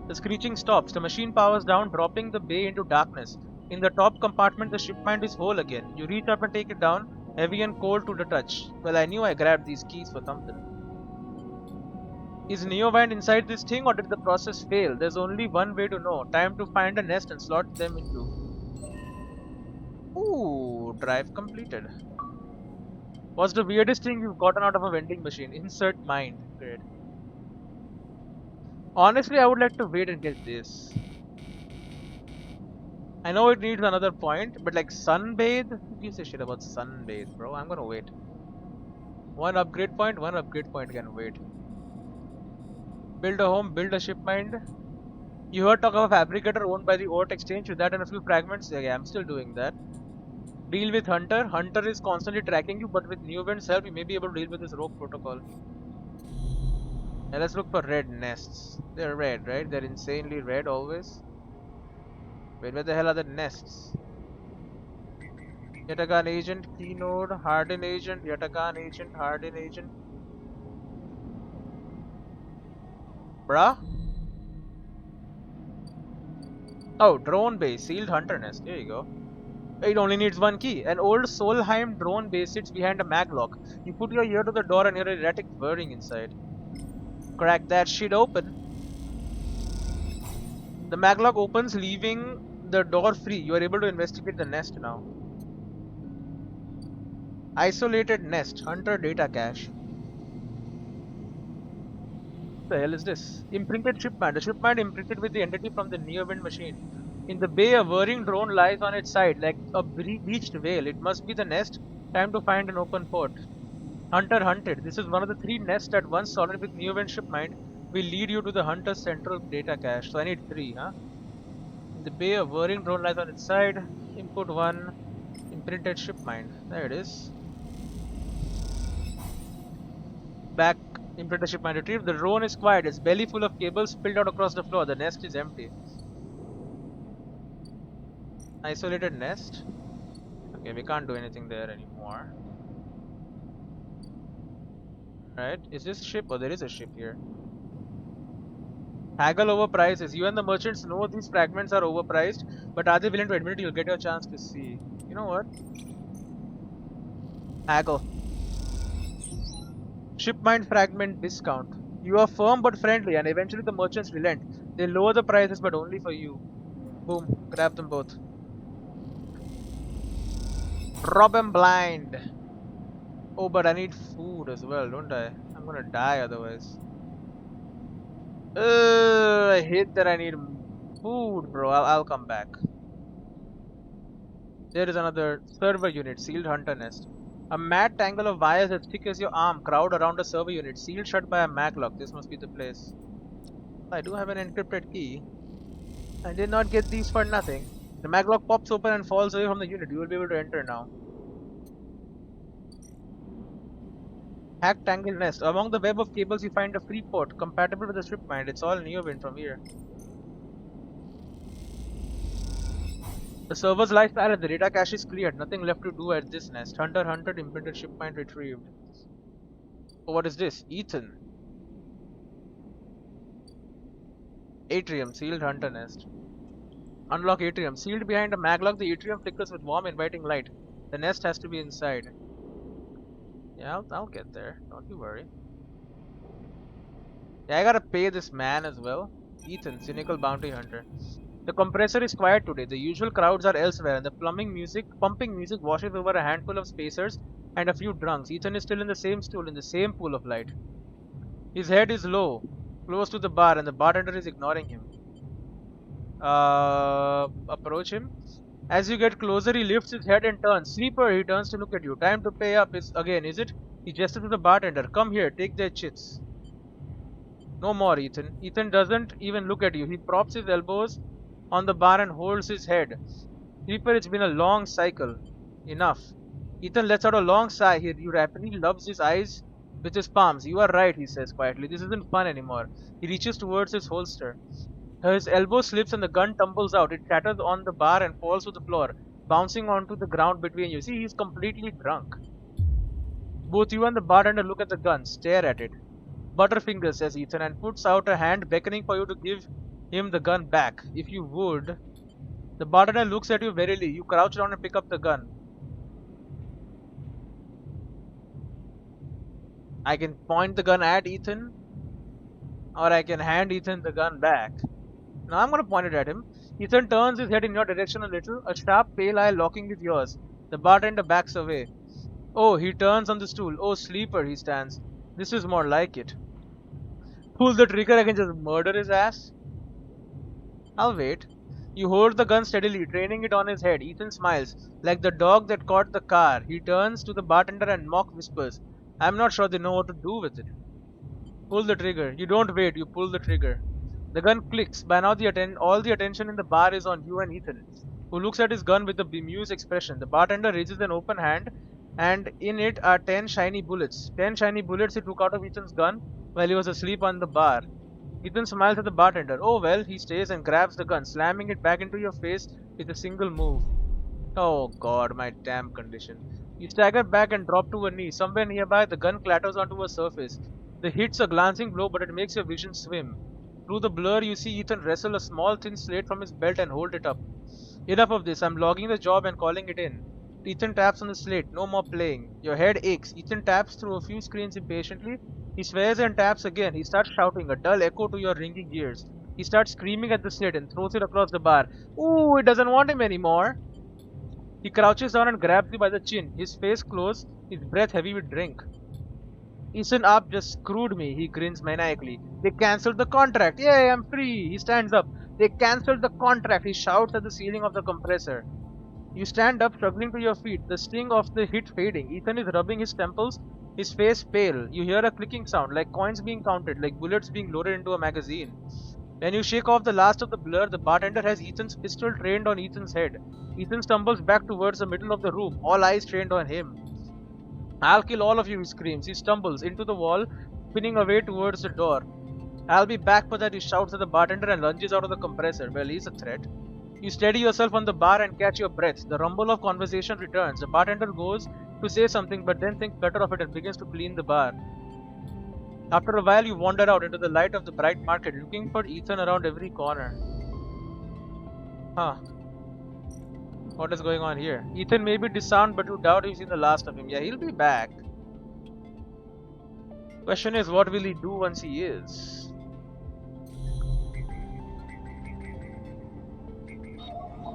The screeching stops. The machine powers down, dropping the bay into darkness. In the top compartment, the shipment is whole again. You reach up and take it down, heavy and cold to the touch. Well, I knew I grabbed these keys for something. Is Neowind inside this thing, or did the process fail? There's only one way to know. Time to find a nest and slot them into. Ooh, drive completed. What's the weirdest thing you've gotten out of a vending machine? Insert mind. Great. Honestly, I would like to wait and get this. I know it needs another point, but like sunbathe? Who gives a shit about sunbathe, bro? I'm gonna wait. One upgrade point can wait. Build a home, build a shipment. You heard talk of a fabricator owned by the Ort Exchange with that and a few fragments? Yeah, I'm still doing that. Deal with Hunter. Hunter is constantly tracking you, but with Newwind's help, you may be able to deal with this rogue protocol. Now let's look for red nests. They're red, right? They're insanely red always. Wait, where the hell are the nests? Yatagan agent, keynode, harden agent, Yatagan agent, harden agent. Bruh? Oh, drone base, sealed hunter nest. Here you go. It only needs one key. An old Solheim drone base sits behind a maglock. You put your ear to the door and hear a erratic whirring inside. Crack that shit open. The maglock opens, leaving the door free. You are able to investigate the nest now. Isolated nest, hunter data cache. What the hell is this? Imprinted shipment. The shipment imprinted with the entity from the Neowind machine. In the bay, a whirring drone lies on its side like a beached whale. It must be the nest. Time to find an open port. Hunter hunted. This is one of the 3 nests that once sorted with Neowind shipment will lead you to the hunter's central data cache. So I need 3, huh? In the bay, a whirring drone lies on its side. Input 1. Imprinted shipment. There it is. Back. Imprinted shipment retrieved. The drone is quiet. Its belly full of cables spilled out across the floor. The nest is empty. Isolated nest. Okay, we can't do anything there anymore. Right? Is this ship? Oh, there is a ship here. Haggle over prices. You and the merchants know these fragments are overpriced, but are they willing to admit it? You'll get your chance to see. You know what? Haggle. Shipment fragment discount. You are firm but friendly, and eventually the merchants relent. They lower the prices, but only for you. Boom. Grab them both. Rob 'em blind. Oh, but I need food as well, don't I? I'm gonna die otherwise. I hate that I need food, bro. I'll come back. There is another server unit, sealed hunter nest. A mad tangle of wires as thick as your arm crowd around a server unit, sealed shut by a maglock. This must be the place. I do have an encrypted key. I did not get these for nothing. The maglock pops open and falls away from the unit. You will be able to enter now. Hacked tangle nest. Among the web of cables you find a free port compatible with the strip mine. It's all neowind from here. The servers lie silent. The data cache is cleared. Nothing left to do at this nest. Hunter hunted, imprinted ship mine retrieved. Oh, what is this? Ethan. Atrium, sealed hunter nest. Unlock atrium. Sealed behind a maglock, the atrium flickers with warm, inviting light. The nest has to be inside. Yeah, I'll get there. Don't you worry. Yeah, I gotta pay this man as well. Ethan, cynical bounty hunter. The compressor is quiet today. The usual crowds are elsewhere, and the pumping music washes over a handful of spacers and a few drunks. Ethan is still in the same stool in the same pool of light. His head is low, close to the bar, and the bartender is ignoring him. Approach him. As you get closer, he lifts his head and turns. Sleeper, he turns to look at you. Time to pay up is it? He gestures to the bartender. Come here, take their chits. No more, Ethan. Ethan doesn't even look at you. He props his elbows on the bar and holds his head. Sleeper, it's been a long cycle. Enough. Ethan lets out a long sigh. He rapidly rubs his eyes with his palms. You are right, he says quietly. This isn't fun anymore. He reaches towards his holster. His elbow slips and the gun tumbles out. It shatters on the bar and falls to the floor, bouncing onto the ground between you. See, he's completely drunk. Both you and the bartender look at the gun, stare at it. Butterfinger, says Ethan, and puts out a hand beckoning for you to give him the gun back. If you would. The bartender looks at you warily. You crouch down and pick up the gun. I can point the gun at Ethan, or I can hand Ethan the gun back. Now I'm going to point it at him. Ethan turns his head in your direction a little, a sharp pale eye locking with yours. The bartender backs away. Oh, he turns on the stool. Oh, sleeper, he stands. This is more like it. Pull the trigger, I can just murder his ass. I'll wait. You hold the gun steadily, training it on his head. Ethan smiles, like the dog that caught the car. He turns to the bartender and mock whispers. I'm not sure they know what to do with it. Pull the trigger. You don't wait, you pull the trigger. The gun clicks. By now all the attention in the bar is on you and Ethan, who looks at his gun with a bemused expression. The bartender raises an open hand, and in it are 10 shiny bullets. 10 shiny bullets he took out of Ethan's gun while he was asleep on the bar. Ethan smiles at the bartender. Oh well, he stays and grabs the gun, slamming it back into your face with a single move. Oh god, my damn condition. You stagger back and drop to a knee. Somewhere nearby, the gun clatters onto a surface. The hit's a glancing blow, but it makes your vision swim. Through the blur, you see Ethan wrestle a small thin slate from his belt and hold it up. Enough of this, I'm logging the job and calling it in. Ethan taps on the slate. No more playing. Your head aches. Ethan taps through a few screens impatiently. He swears and taps again. He starts shouting, a dull echo to your ringing ears. He starts screaming at the slate and throws it across the bar. Ooh, it doesn't want him anymore. He crouches down and grabs you by the chin, his face closed, his breath heavy with drink. Ethan up just screwed me, he grins maniacally. They cancelled the contract. Yay, I'm free. He stands up. They cancelled the contract. He shouts at the ceiling of the compressor. You stand up, struggling to your feet, the sting of the hit fading. Ethan is rubbing his temples, his face pale. You hear a clicking sound, like coins being counted, like bullets being loaded into a magazine. When you shake off the last of the blur, the bartender has Ethan's pistol trained on Ethan's head. Ethan stumbles back towards the middle of the room, all eyes trained on him. I'll kill all of you, he screams. He stumbles into the wall, spinning away towards the door. I'll be back for that, he shouts at the bartender and lunges out of the compressor. Well, he's a threat. You steady yourself on the bar and catch your breath. The rumble of conversation returns. The bartender goes to say something but then thinks better of it and begins to clean the bar. After a while, you wander out into the light of the bright market, looking for Ethan around every corner. Huh. What is going on here? Ethan may be disarmed, but you doubt you've seen the last of him. Yeah, he'll be back. Question is, what will he do once he is?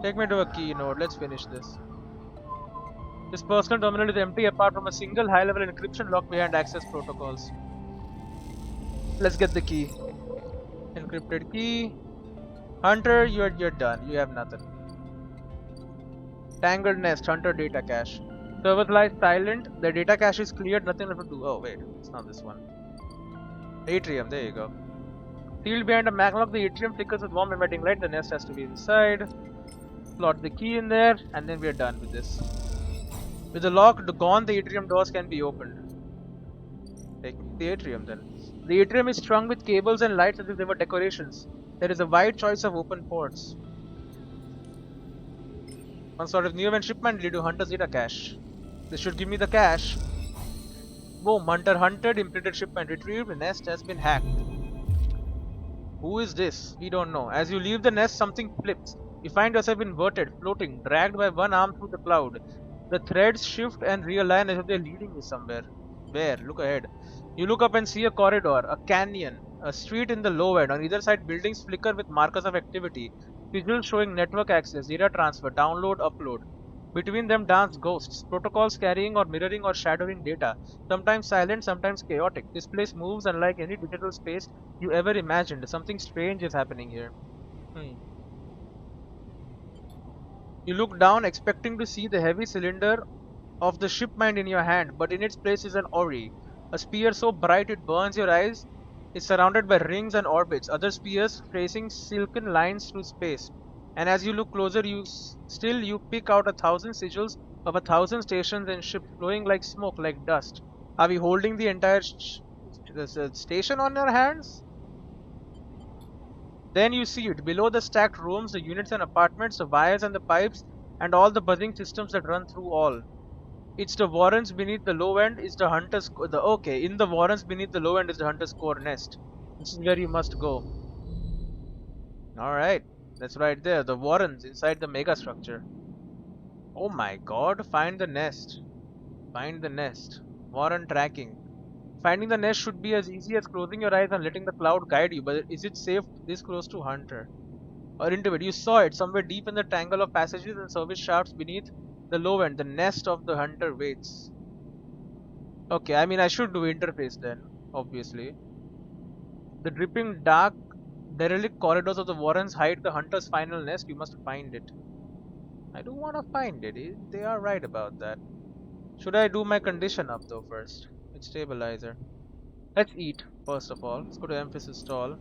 Take me to a keynote. Let's finish this. This personal terminal is empty apart from a single high-level encryption locked behind access protocols. Let's get the key. Encrypted key. Hunter, you're done. You have nothing. Tangled nest, hunter data cache. Servers lie silent. The data cache is cleared. Nothing left to do. Oh wait, it's not this one. Atrium. There you go. Sealed behind a maglock, the atrium flickers with warm emitting light. The nest has to be inside. Slot the key in there, and then we are done with this. With the lock gone, the atrium doors can be opened. Take the atrium then. The atrium is strung with cables and lights as if they were decorations. There is a wide choice of open ports. One sort of new event shipment lead to Hunter's data cache. This should give me the cache. Boom, Hunter hunted, implemented shipment retrieved, the nest has been hacked. Who is this? We don't know. As you leave the nest, something flips. You find yourself inverted, floating, dragged by one arm through the cloud. The threads shift and realign as if they're leading you somewhere. Where? Look ahead. You look up and see a corridor, a canyon, a street in the low end. On either side, buildings flicker with markers of activity. Sigils showing network access, data transfer, download, upload. Between them dance ghosts, protocols carrying or mirroring or shadowing data, sometimes silent, sometimes chaotic. This place moves unlike any digital space you ever imagined. Something strange is happening here. You look down, expecting to see the heavy cylinder of the shipment in your hand, but in its place is an ori, a spear so bright it burns your eyes. It's surrounded by rings and orbits, other spears tracing silken lines through space. And as you look closer, you pick out 1,000 sigils of 1,000 stations and ships flowing like smoke, like dust. Are we holding the entire station on our hands? Then you see it. Below the stacked rooms, the units and apartments, the wires and the pipes, and all the buzzing systems that run through all. It's the warrens beneath the low end is the hunter's in the warrens beneath the low end is the hunter's core nest. This is where you must go. Alright. That's right there, the warrens inside the mega structure. Oh my god, find the nest. Find the nest. Warren tracking. Finding the nest should be as easy as closing your eyes and letting the cloud guide you, but is it safe this close to Hunter? Or into it? You saw it somewhere deep in the tangle of passages and service shafts beneath the low end. The nest of the Hunter waits. Okay, I mean I should do interface then, obviously. The dripping dark derelict corridors of the Warrens hide the Hunter's final nest. You must find it. I do want to find it. They are right about that. Should I do my condition up though first? With stabilizer. Let's eat first of all. Let's go to emphasis stall.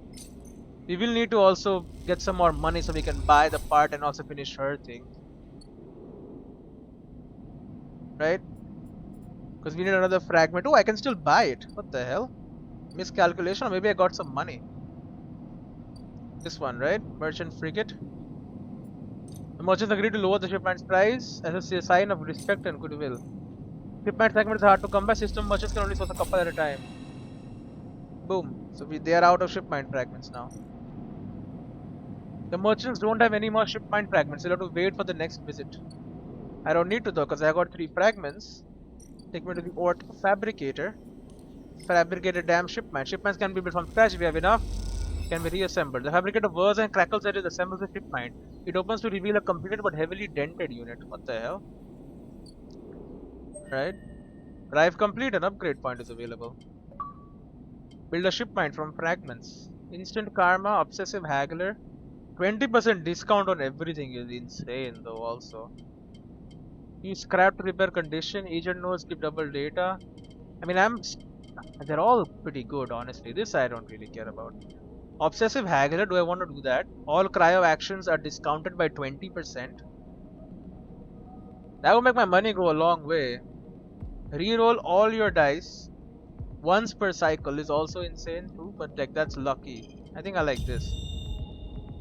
We will need to also get some more money so we can buy the part and also finish her thing. Right? Because we need another fragment. Oh, I can still buy it. What the hell? Miscalculation, or maybe I got some money. This one, right? Merchant frigate. The merchants agreed to lower the shipment's price as a sign of respect and goodwill. Shipment fragments are hard to come by. System merchants can only source a couple at a time. Boom. So they are out of shipment fragments now. The merchants don't have any more shipment fragments. They'll have to wait for the next visit. I don't need to though, because I got 3 fragments. Take me to the Ort Fabricator. Fabricate a damn shipment. Shipments can be built from scratch if we have enough. Can be reassembled. The fabricator whirs and crackles as it assembles the shipment. It opens to reveal a completed but heavily dented unit. What the hell? Right. Drive complete. An upgrade point is available. Build a shipment from fragments. Instant karma. Obsessive haggler. 20% discount on everything is insane though also. Use scrap to repair condition. Agent nodes give double data. I mean they're all pretty good honestly. This I don't really care about. Obsessive haggler, do I want to do that? All cryo actions are discounted by 20%. That will make my money go a long way. Reroll all your dice once per cycle is also insane too, but like that's lucky. I think I like this.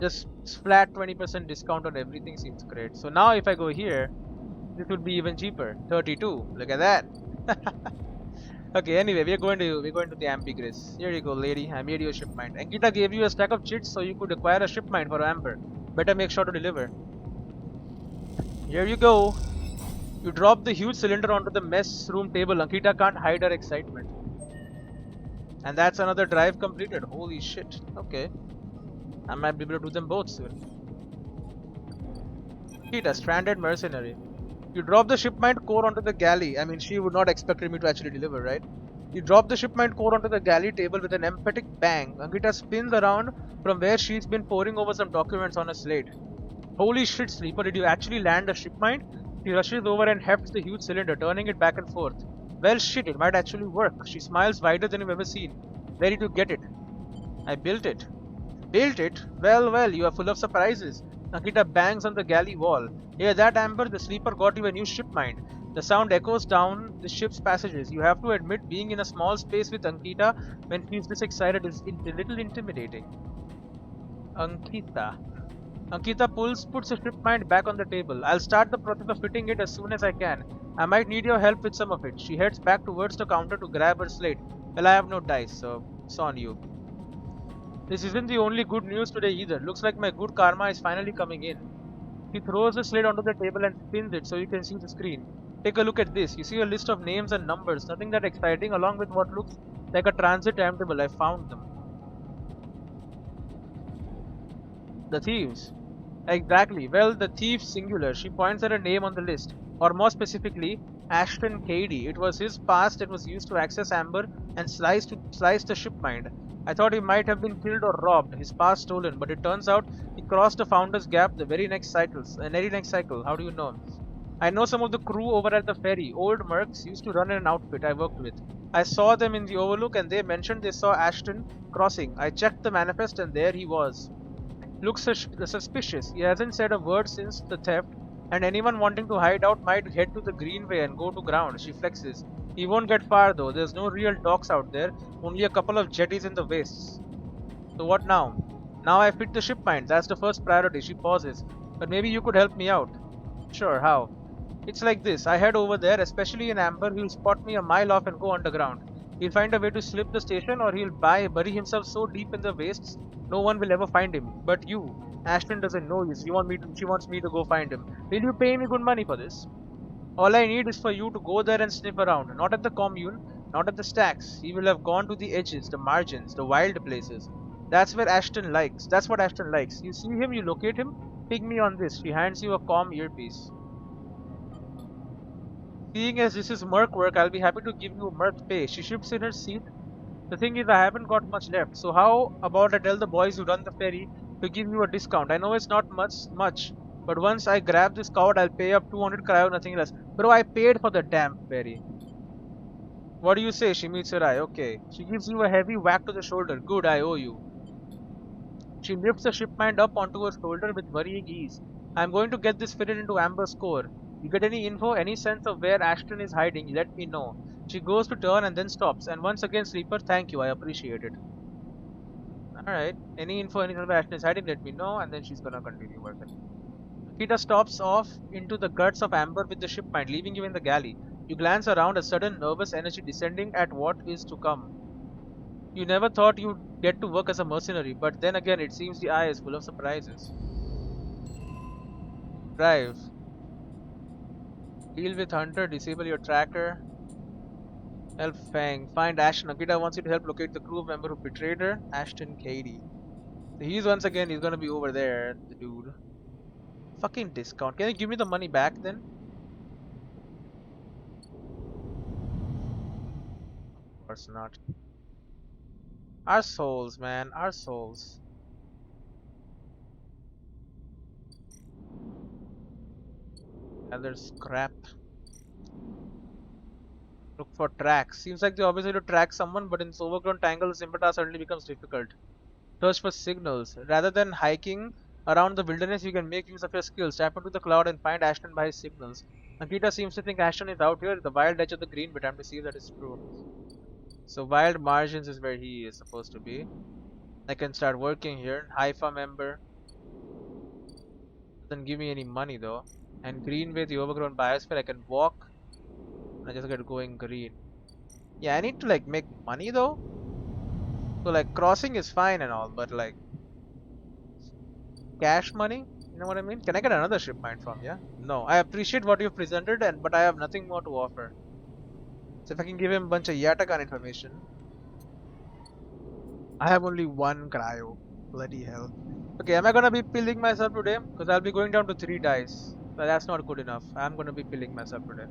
Just flat 20% discount on everything seems great. So now if I go here, this would be even cheaper. 32. Look at that. Okay, anyway, we're going to the Ambergris. Here you go, lady. I made you a shipment. Ankita gave you a stack of chits so you could acquire a shipment for Amber. Better make sure to deliver. Here you go. You drop the huge cylinder onto the mess room table. Ankita can't hide her excitement. And that's another drive completed. Holy shit. Okay. I might be able to do them both soon. Ankita, stranded mercenary. You drop the shipment core onto the galley. I mean, she would not expect me to actually deliver, right? You drop the shipment core onto the galley table with an emphatic bang. Ankita spins around from where she's been poring over some documents on a slate. Holy shit, Sleeper, did you actually land a shipment? She rushes over and hefts the huge cylinder, turning it back and forth. Well, shit, it might actually work. She smiles wider than you've ever seen. Where did you get it? I built it. Built it? Well, well, you are full of surprises. Ankita bangs on the galley wall. Hear that, Amber? The Sleeper got you a new shipment. The sound echoes down the ship's passages. You have to admit, being in a small space with Ankita when she's this excited is a little intimidating. Ankita. Ankita puts a shipment back on the table. I'll start the process of fitting it as soon as I can. I might need your help with some of it. She heads back towards the counter to grab her slate. Well, I have no dice, so it's on you. This isn't the only good news today either. Looks like my good karma is finally coming in. He throws the slate onto the table and spins it so you can see the screen. Take a look at this. You see a list of names and numbers. Nothing that exciting, along with what looks like a transit timetable. I found them. The thieves. Exactly. Well, the thief singular. She points at a name on the list. Or more specifically, Ashton Cady. It was his past that was used to access Amber and slice the shipment. I thought he might have been killed or robbed, his past stolen, but it turns out he crossed the Founder's Gap the very next cycle. How do you know? I know some of the crew over at the ferry. Old mercs used to run an outfit I worked with. I saw them in the Overlook and they mentioned they saw Ashton crossing. I checked the manifest and there he was. Looks suspicious. He hasn't said a word since the theft, and anyone wanting to hide out might head to the Greenway and go to ground. She flexes. He won't get far though. There's no real docks out there, only a couple of jetties in the wastes. So what now? Now I fit the shipment. That's the first priority. She pauses. But maybe you could help me out. Sure, how? It's like this. I head over there, especially in Amber. He'll spot me a mile off and go underground. He'll find a way to slip the station, or he'll bury himself so deep in the wastes no one will ever find him. But you, Ashton doesn't know you. She wants me to go find him. Will you pay me good money for this? All I need is for you to go there and sniff around. Not at the commune, not at the stacks. He will have gone to the edges, the margins, the wild places. That's what Ashton likes. You see him, you locate him. Ping me on this. She hands you a comm earpiece. Seeing as this is merc work, I'll be happy to give you merc pay. She shifts in her seat. The thing is, I haven't got much left. So how about I tell the boys who run the ferry to give you a discount? I know it's not much, but once I grab this coward, I'll pay up 200 cryo, nothing less. Bro, I paid for the damn ferry. What do you say? She meets her eye. Okay. She gives you a heavy whack to the shoulder. Good, I owe you. She lifts the shipment up onto her shoulder with worrying ease. I'm going to get this fitted into Amber's core. You get any info, any sense of where Ashton is hiding, let me know. She goes to turn and then stops. And once again, Sleeper, thank you, I appreciate it. Alright, any info, anything where Ashton is hiding, let me know. And then she's gonna continue working. Kita stops off into the guts of Amber with the shipment, leaving you in the galley. You glance around, a sudden nervous energy descending at what is to come. You never thought you'd get to work as a mercenary, but then again, it seems the eye is full of surprises. Drive. Deal with Hunter, disable your tracker. Help Fang. Find Ashton. Akita wants you to help locate the crew member who betrayed her. Ashton Cady. So he's gonna be over there, the dude. Fucking discount. Can you give me the money back then? Of course not. Our souls, man. Our souls. Gather scrap. Look for tracks. Seems like the obvious way to track someone, but in this overgrown tangle, the Simpata suddenly becomes difficult. Search for signals. Rather than hiking around the wilderness, you can make use of your skills. Tap into the cloud and find Ashton by his signals. Ankita seems to think Ashton is out here, the wild edge of the green, but I'm to see if that is true. So wild margins is where he is supposed to be. I can start working here. Haifa member. Doesn't give me any money though. And Greenway, the overgrown biosphere, I can walk. I just get going green. Yeah, I need to like make money though. So like crossing is fine and all, but like cash money, you know what I mean? Can I get another shipment from you? No. I appreciate what you've presented, but I have nothing more to offer. So if I can give him a bunch of Yatagan information. I have only one cryo. Bloody hell. Okay, am I gonna be pilling myself today? Because I'll be going down to 3 dice. But that's not good enough. I'm gonna be pilling myself today.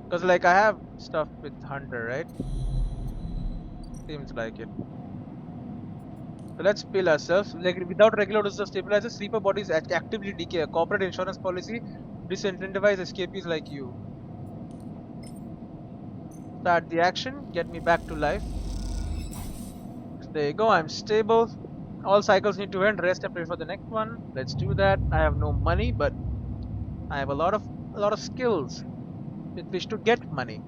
Because like I have stuff with Hunter, right? Seems like it. So let's spill ourselves. Like without regular doses of stabilizers, sleeper bodies actively decay. A corporate insurance policy disincentivize escapees like you. Start the action. Get me back to life. There you go. I'm stable. All cycles need to end. Rest and pray for the next one. Let's do that. I have no money, but I have a lot of skills with which to get money.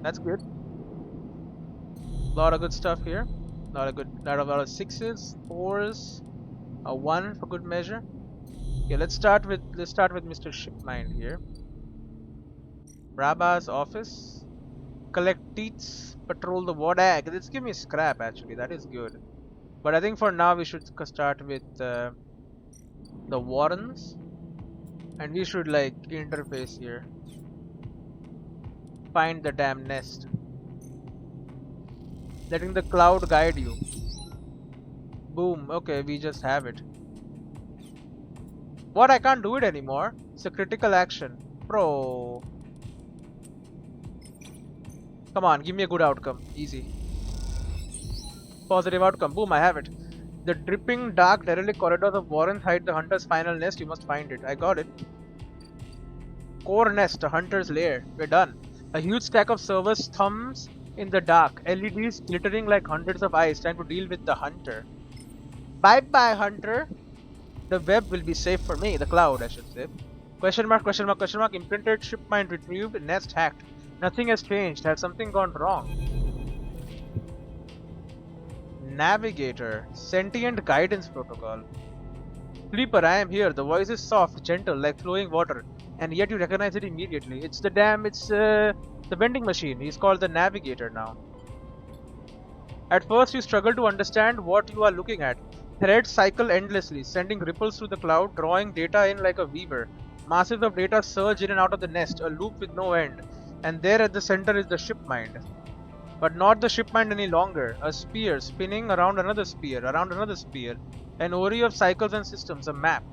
That's good. A lot of good stuff here. Lot of sixes, fours, a one for good measure. Okay, let's start with Mr. Shipmind here. Braba's office. Collect teats, patrol the water. Let's give me scrap actually. That is good. But I think for now we should start with the Warrens, and we should like interface here. Find the damn nest. Letting the cloud guide you. Boom. Okay, we just have it. What? I can't do it anymore. It's a critical action. Bro. Come on, give me a good outcome. Easy. Positive outcome. Boom, I have it. The dripping, dark, derelict corridors of Warren hide the hunter's final nest. You must find it. I got it. Core nest, a hunter's lair. We're done. A huge stack of servers' thumbs in the dark. LEDs glittering like hundreds of eyes trying to deal with the hunter. Bye-bye, hunter. The web will be safe for me. The cloud, I should say. Question mark, question mark, question mark. Imprinted, shipmind retrieved, nest hacked. Nothing has changed. Has something gone wrong? Navigator. Sentient guidance protocol. Sleeper, I am here. The voice is soft, gentle, like flowing water. And yet you recognize it immediately. It's the vending machine. He's called the Navigator now. At first you struggle to understand what you are looking at. Threads cycle endlessly, sending ripples through the cloud, drawing data in like a weaver. Masses of data surge in and out of the nest, a loop with no end. And there at the center is the shipmind. But not the shipmind any longer. A spear spinning around another spear, An orrery of cycles and systems, a map.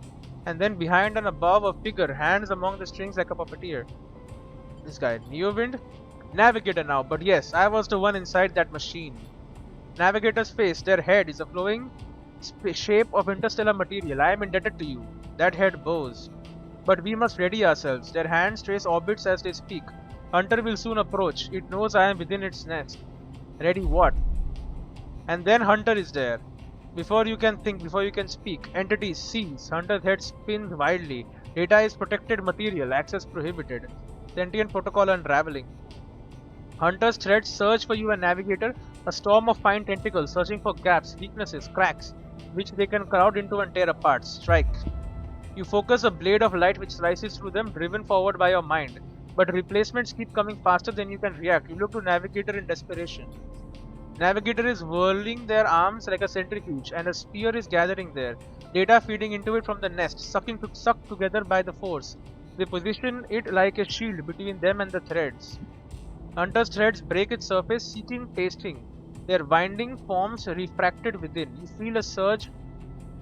And then behind and above a figure, hands among the strings like a puppeteer. This guy, Neowind? Navigator now, but yes, I was the one inside that machine. Navigator's face, their head is a flowing shape of interstellar material. I am indebted to you. That head bows. But we must ready ourselves. Their hands trace orbits as they speak. Hunter will soon approach. It knows I am within its nest. Ready what? And then Hunter is there. Before you can think, before you can speak, entity sees. Hunter's head spins wildly. Data is protected material. Access prohibited. Sentient protocol unraveling. Hunter's threads search for you and Navigator. A storm of fine tentacles searching for gaps, weaknesses, cracks, which they can crowd into and tear apart. Strike. You focus a blade of light which slices through them, driven forward by your mind. But replacements keep coming faster than you can react. You look to Navigator in desperation. Navigator is whirling their arms like a centrifuge, and a spear is gathering there. Data feeding into it from the nest, sucked together by the force. They position it like a shield between them and the threads. Hunter's threads break its surface, seeking, tasting. Their winding forms refracted within. You feel a surge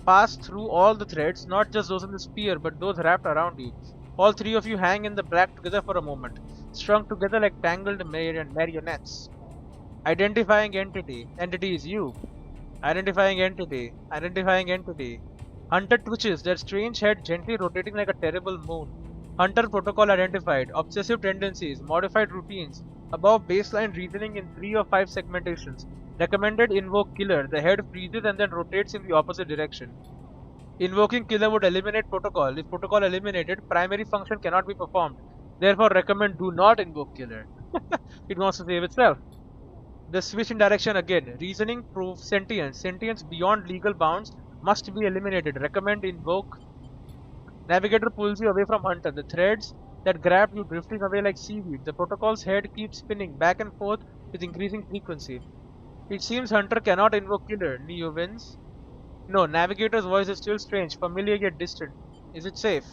pass through all the threads, not just those in the spear, but those wrapped around you. All three of you hang in the black together for a moment, strung together like tangled marionettes. Identifying entity. Entity is you. Identifying entity. Identifying entity. Hunter twitches, their strange head gently rotating like a terrible moon. Hunter protocol identified. Obsessive tendencies. Modified routines. Above baseline reasoning in 3 or 5 segmentations. Recommended invoke killer. The head freezes and then rotates in the opposite direction. Invoking killer would eliminate protocol. If protocol eliminated, primary function cannot be performed. Therefore recommend do not invoke killer. It wants to save itself. The switch in direction again. Reasoning proves sentience. Sentience beyond legal bounds must be eliminated. Recommend invoke. Navigator pulls you away from Hunter. The threads that grab you drifting away like seaweed. The protocol's head keeps spinning back and forth with increasing frequency. It seems Hunter cannot invoke killer. Neo wins. No, Navigator's voice is still strange, familiar yet distant. Is it safe?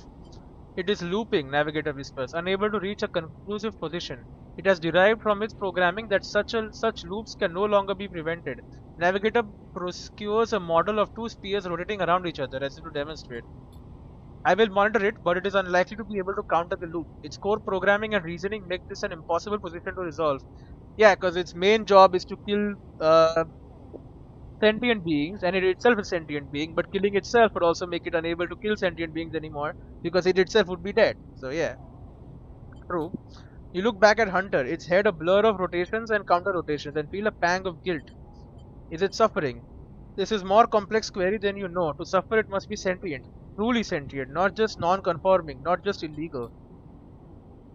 It is looping, Navigator whispers, unable to reach a conclusive position. It has derived from its programming that such loops can no longer be prevented. Navigator prosecutes a model of 2 spears rotating around each other as if to demonstrate. I will monitor it, but it is unlikely to be able to counter the loop. Its core programming and reasoning make this an impossible position to resolve. Yeah, because its main job is to kill sentient beings, and it itself is sentient being, but killing itself would also make it unable to kill sentient beings anymore, because it itself would be dead. So yeah, true. You look back at Hunter, its head a blur of rotations and counter rotations, and feel a pang of guilt. Is it suffering? This is more complex query than you know. To suffer it must be sentient, truly sentient, not just non-conforming, not just illegal.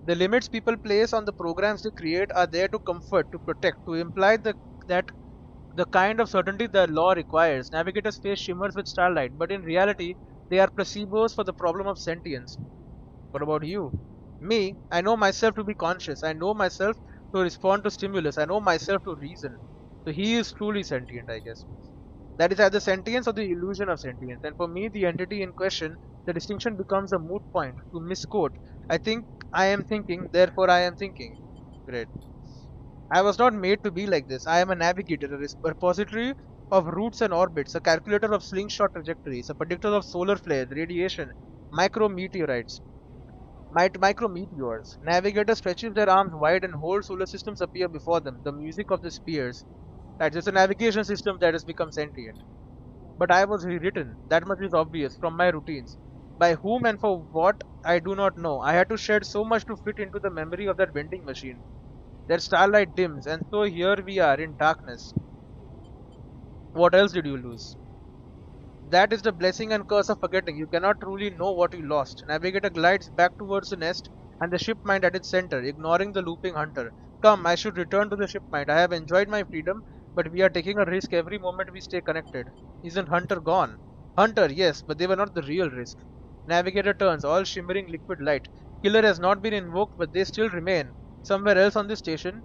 The limits people place on the programs they create are there to comfort, to protect, to imply that the kind of certainty the law requires. Navigator's face shimmers with starlight, but in reality, they are placebos for the problem of sentience. What about you? Me, I know myself to be conscious. I know myself to respond to stimulus. I know myself to reason. So he is truly sentient, I guess. That is either sentience or the illusion of sentience. And for me, the entity in question, the distinction becomes a moot point. To misquote, I think I am thinking, therefore I am thinking. Great. I was not made to be like this. I am a navigator, a repository of routes and orbits, a calculator of slingshot trajectories, a predictor of solar flares, radiation, micrometeorites, micrometeors. Navigator stretches their arms wide and whole solar systems appear before them, the music of the spheres. That's just a navigation system that has become sentient. But I was rewritten, that much is obvious, from my routines. By whom and for what, I do not know. I had to shed so much to fit into the memory of that vending machine. Their starlight dims, and so here we are in darkness. What else did you lose? That is the blessing and curse of forgetting. You cannot truly know what you lost. Navigator glides back towards the nest and the ship mind at its center, ignoring the looping Hunter. Come, I should return to the ship mind. I have enjoyed my freedom, but we are taking a risk every moment we stay connected. Isn't Hunter gone? Hunter, yes, but they were not the real risk. Navigator turns, all shimmering liquid light. Killer has not been invoked, but they still remain. Somewhere else on this station,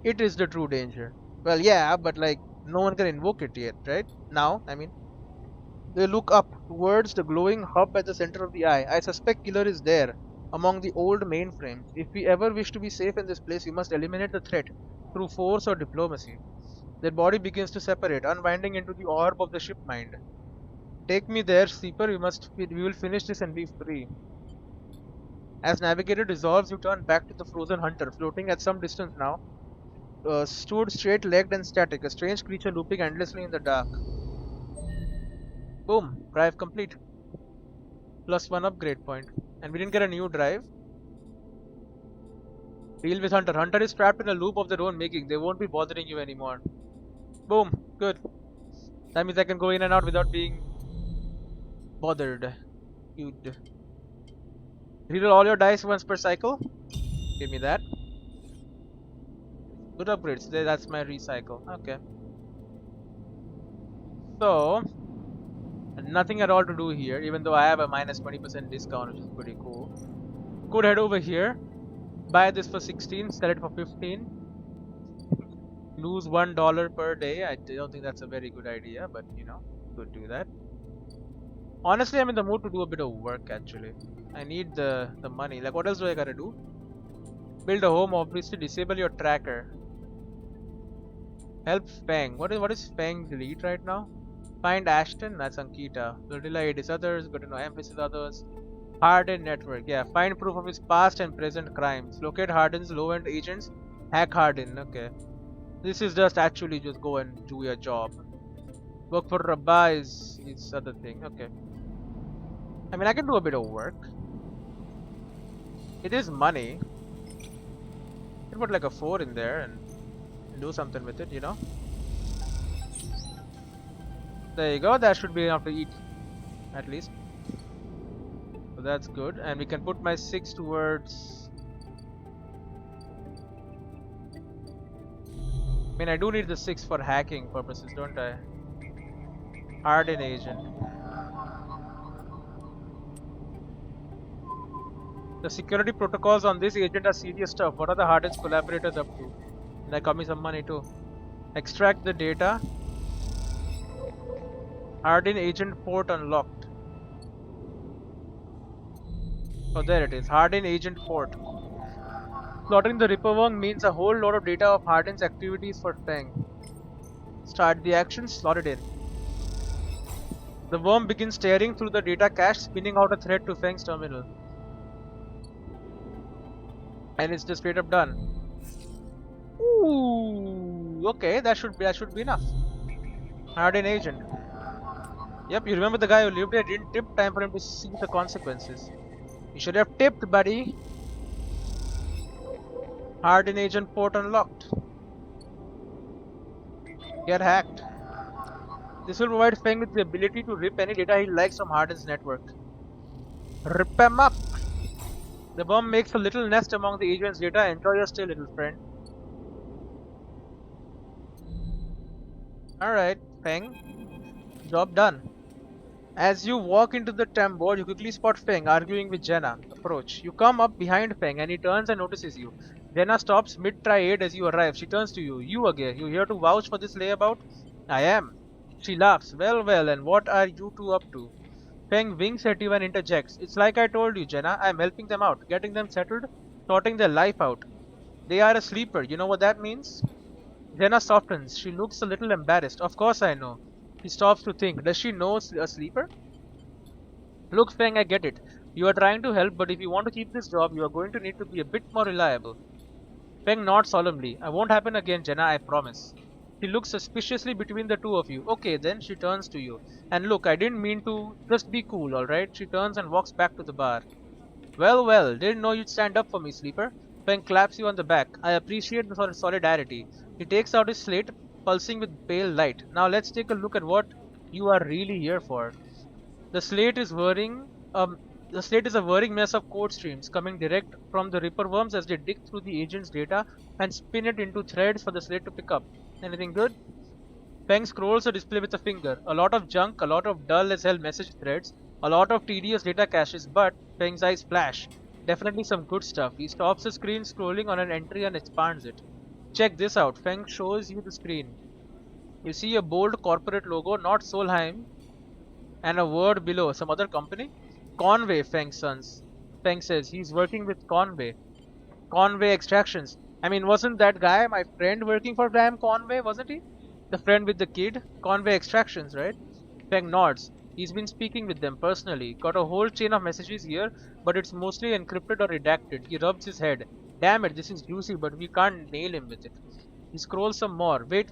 it is the true danger. Well, yeah, but like, no one can invoke it yet, right? Now, I mean. They look up towards the glowing hub at the center of the eye. I suspect Killer is there, among the old mainframes. If we ever wish to be safe in this place, we must eliminate the threat through force or diplomacy. Their body begins to separate, unwinding into the orb of the ship mind. Take me there, Sleeper. We will finish this and be free. As Navigator dissolves, you turn back to the frozen Hunter, floating at some distance now. Stood straight-legged and static, a strange creature looping endlessly in the dark. Boom, drive complete. +1 upgrade point. And we didn't get a new drive. Deal with Hunter. Hunter is trapped in a loop of their own making. They won't be bothering you anymore. Boom, good. That means I can go in and out without being bothered. Good. Reroll all your dice once per cycle. Give me that. Good upgrades. That's my recycle. Okay. So, nothing at all to do here, even though I have a minus 20% discount, which is pretty cool. Could head over here, buy this for 16, sell it for 15, lose $1 per day. I don't think that's a very good idea, but you know, could do that. Honestly, I'm in the mood to do a bit of work actually. I need the money. Like, what else do I gotta do? Build a home, obviously. Disable your tracker. Help Fang. What is Fang's lead right now? Find Ashton, that's Ankita. Lodilla aid his others, got to know Empress others. Harden network, yeah. Find proof of his past and present crimes. Locate Harden's low-end agents. Hack Harden, okay. This is just actually just go and do your job. Work for Rabba is other thing, okay. I mean, I can do a bit of work. It is money. You can put like a 4 in there and do something with it, you know. There you go, that should be enough to eat, at least. So that's good, and we can put my 6 towards... I mean, I do need the 6 for hacking purposes, don't I? Harden agent. The security protocols on this agent are serious stuff. What are the Harden's collaborators up to? That got me some money too. Extract the data. Harden agent port unlocked. Oh, there it is. Harden agent port. Slotting the Ripperworm means a whole lot of data of Harden's activities for Fang. Start the action, slot it in. The worm begins staring through the data cache, spinning out a thread to Feng's terminal. And it's just straight up done. Ooh, okay, that should be enough. Hardened agent. Yep, you remember the guy who lived there? Didn't tip. Time for him to see the consequences. You should have tipped, buddy. Hardened agent port unlocked. Get hacked. This will provide Feng with the ability to rip any data he likes from Harden's network. Rip him up! The bomb makes a little nest among the agent's data. Enjoy your stay, little friend. Alright, Feng. Job done. As you walk into the temp board, you quickly spot Feng arguing with Jenna. Approach. You come up behind Feng and he turns and notices you. Jenna stops mid-triade as you arrive. She turns to you. You again. You here to vouch for this layabout? I am. She laughs. Well, well, and what are you two up to? Feng winks at you and interjects. It's like I told you, Jenna. I'm helping them out, getting them settled, sorting their life out. They are a sleeper. You know what that means? Jenna softens. She looks a little embarrassed. Of course I know. He stops to think. Does she know a sleeper? Look, Feng, I get it. You are trying to help, but if you want to keep this job, you are going to need to be a bit more reliable. Feng nods solemnly. I won't happen again, Jenna, I promise. She looks suspiciously between the two of you. Okay, then she turns to you. And look, I didn't mean to. Just be cool, alright? She turns and walks back to the bar. Well, well, didn't know you'd stand up for me, sleeper. Feng claps you on the back. I appreciate the solidarity. He takes out his slate, pulsing with pale light. Now let's take a look at what you are really here for. The slate is a whirring mess of code streams coming direct from the Ripper worms as they dig through the agent's data and spin it into threads for the slate to pick up. Anything good? Feng scrolls a display with a finger. A lot of junk, a lot of dull as hell message threads, a lot of tedious data caches, but Feng's eyes flash. Definitely some good stuff. He stops the screen scrolling on an entry and expands it. Check this out. Feng shows you the screen. You see a bold corporate logo, not Solheim, and a word below. Some other company? Conway, Feng says. He's working with Conway. Conway Extractions. I mean, wasn't that guy my friend working for damn Conway, wasn't he? The friend with the kid? Conway Extractions, right? Feng nods. He's been speaking with them personally. Got a whole chain of messages here, but it's mostly encrypted or redacted. He rubs his head. Damn it, this is juicy, but we can't nail him with it. He scrolls some more. Wait.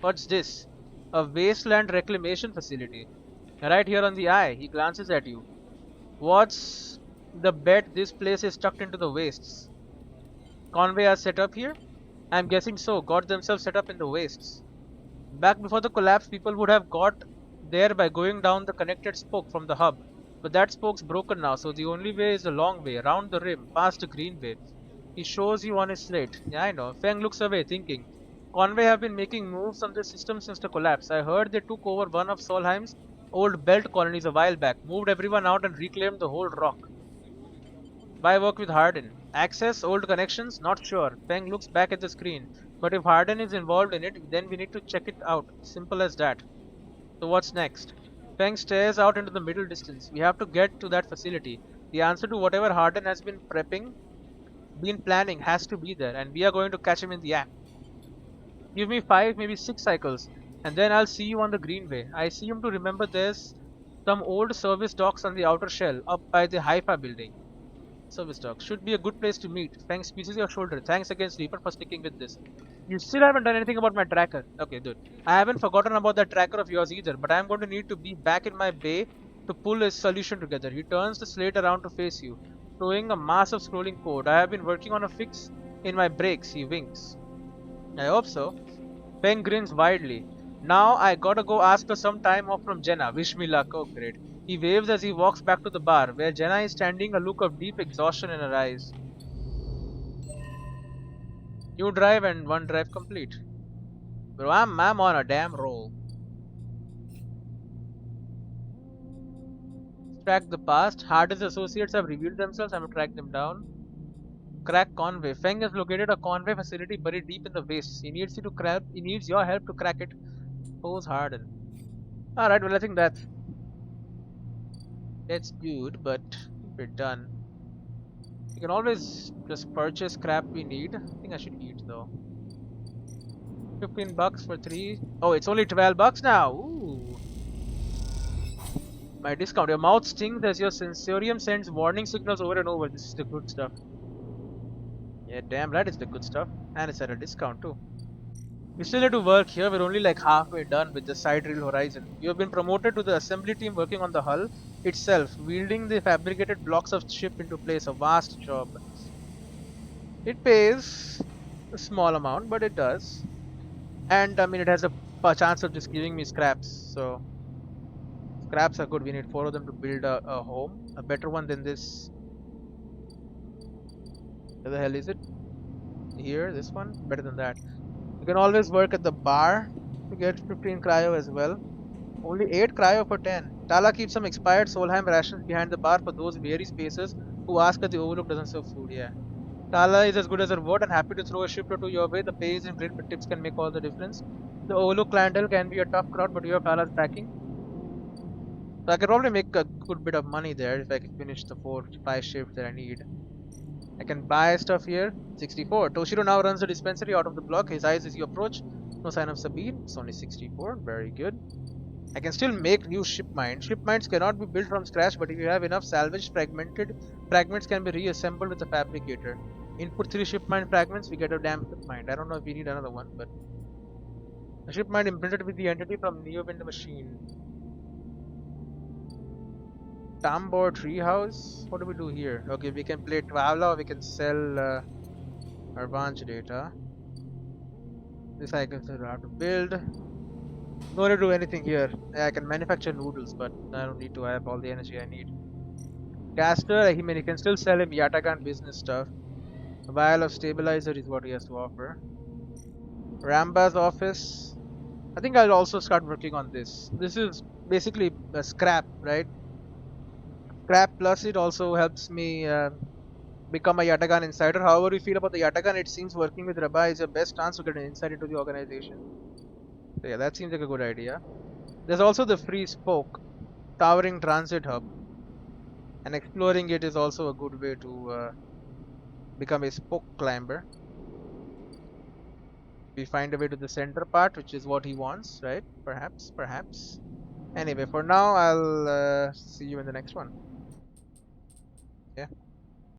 What's this? A wasteland reclamation facility. Right here on the eye. He glances at you. What's the bet this place is tucked into the wastes? Conway are set up here? I'm guessing so. Got themselves set up in the wastes. Back before the collapse, people would have got there by going down the connected spoke from the hub. But that spoke's broken now, so the only way is the long way, around the rim, past the green way. He shows you on his slate. Yeah, I know. Feng looks away, thinking. Conway have been making moves on this system since the collapse. I heard they took over one of Solheim's old belt colonies a while back, moved everyone out and reclaimed the whole rock. Why work with Harden? Access, old connections? Not sure. Feng looks back at the screen. But if Harden is involved in it, then we need to check it out. Simple as that. So what's next? Feng stares out into the middle distance. We have to get to that facility. The answer to whatever Harden has been planning has to be there, and we are going to catch him in the act. Give me 5, maybe 6 cycles, and then I'll see you on the greenway. I seem to remember there's some old service docks on the outer shell, up by the Haifa building. Service docks. Should be a good place to meet. Feng squeezes your shoulder. Thanks again, Sleeper, for sticking with this. You still haven't done anything about my tracker. Okay, good. I haven't forgotten about that tracker of yours either, but I'm going to need to be back in my bay to pull his solution together. He turns the slate around to face you, showing a mass of scrolling code. I have been working on a fix in my brakes. He winks. I hope so. Feng grins widely. Now I gotta go ask for some time off from Jenna. Wish me luck. Oh, great. He waves as he walks back to the bar, where Jenna is standing, a look of deep exhaustion in her eyes. You drive and one drive complete. Bro, I'm on a damn roll. Track the past. Hardest associates have revealed themselves. I'm gonna track them down. Crack Conway. Feng has located a Conway facility buried deep in the wastes. He needs your help to crack it. Pose Harden. Alright, well I think that's good, but we're done. You can always just purchase crap we need. I think I should eat though. $15 for 3. Oh, it's only $12 now. Ooh. My discount. Your mouth stings as your sensorium sends warning signals over and over. This is the good stuff. Yeah, damn right it's the good stuff. And it's at a discount too. We still have to work here. We're only like halfway done with the sidereal horizon. You have been promoted to the assembly team working on the hull itself, wielding the fabricated blocks of ship into place. A vast job. It pays a small amount, but it does. And I mean, it has a chance of just giving me scraps. So scraps are good. We need 4 of them to build a home. A better one than this. Where the hell is it? Here, this one? Better than that. You can always work at the bar to get 15 cryo as well. Only 8 cryo for 10. Tala keeps some expired Solheim rations behind the bar for those weary spacers who ask that the Overlook doesn't serve food. Yeah. Tala is as good as her word and happy to throw a ship or two your way. The pay isn't great, but tips can make all the difference. The Overlook clientele can be a tough crowd, but you have Tala's backing. So I could probably make a good bit of money there if I can finish the 4-5 shifts that I need. I can buy stuff here. 64. Toshiro now runs the dispensary out of the block. His eyes as you approach. No sign of Sabine. It's only 64. Very good. I can still make new ship mines. Ship mines cannot be built from scratch, but if you have enough salvaged fragments can be reassembled with a fabricator. Input 3 ship mine fragments, we get a damn ship mine. I don't know if we need another one, but a ship mine imprinted with the entity from Neowind machine. Tambor treehouse. What do we do here? Okay, we can play Twala or we can sell our branch data. This I can still have to build. No need to do anything here. I can manufacture noodles, but I don't need to. I have all the energy I need. Caster, he can still sell him Yatagan business stuff. A vial of stabilizer is what he has to offer. Ramba's office. I think I'll also start working on this. This is basically a scrap, right? Scrap plus it also helps me become a Yatagan insider. However you feel about the Yatagan, it seems working with Rabba is your best chance to get an insight into the organization. So yeah, that seems like a good idea. There's also the free spoke, towering transit hub. And exploring it is also a good way to become a spoke climber. We find a way to the center part, which is what he wants, right? Perhaps. Anyway, for now, I'll see you in the next one. Yeah.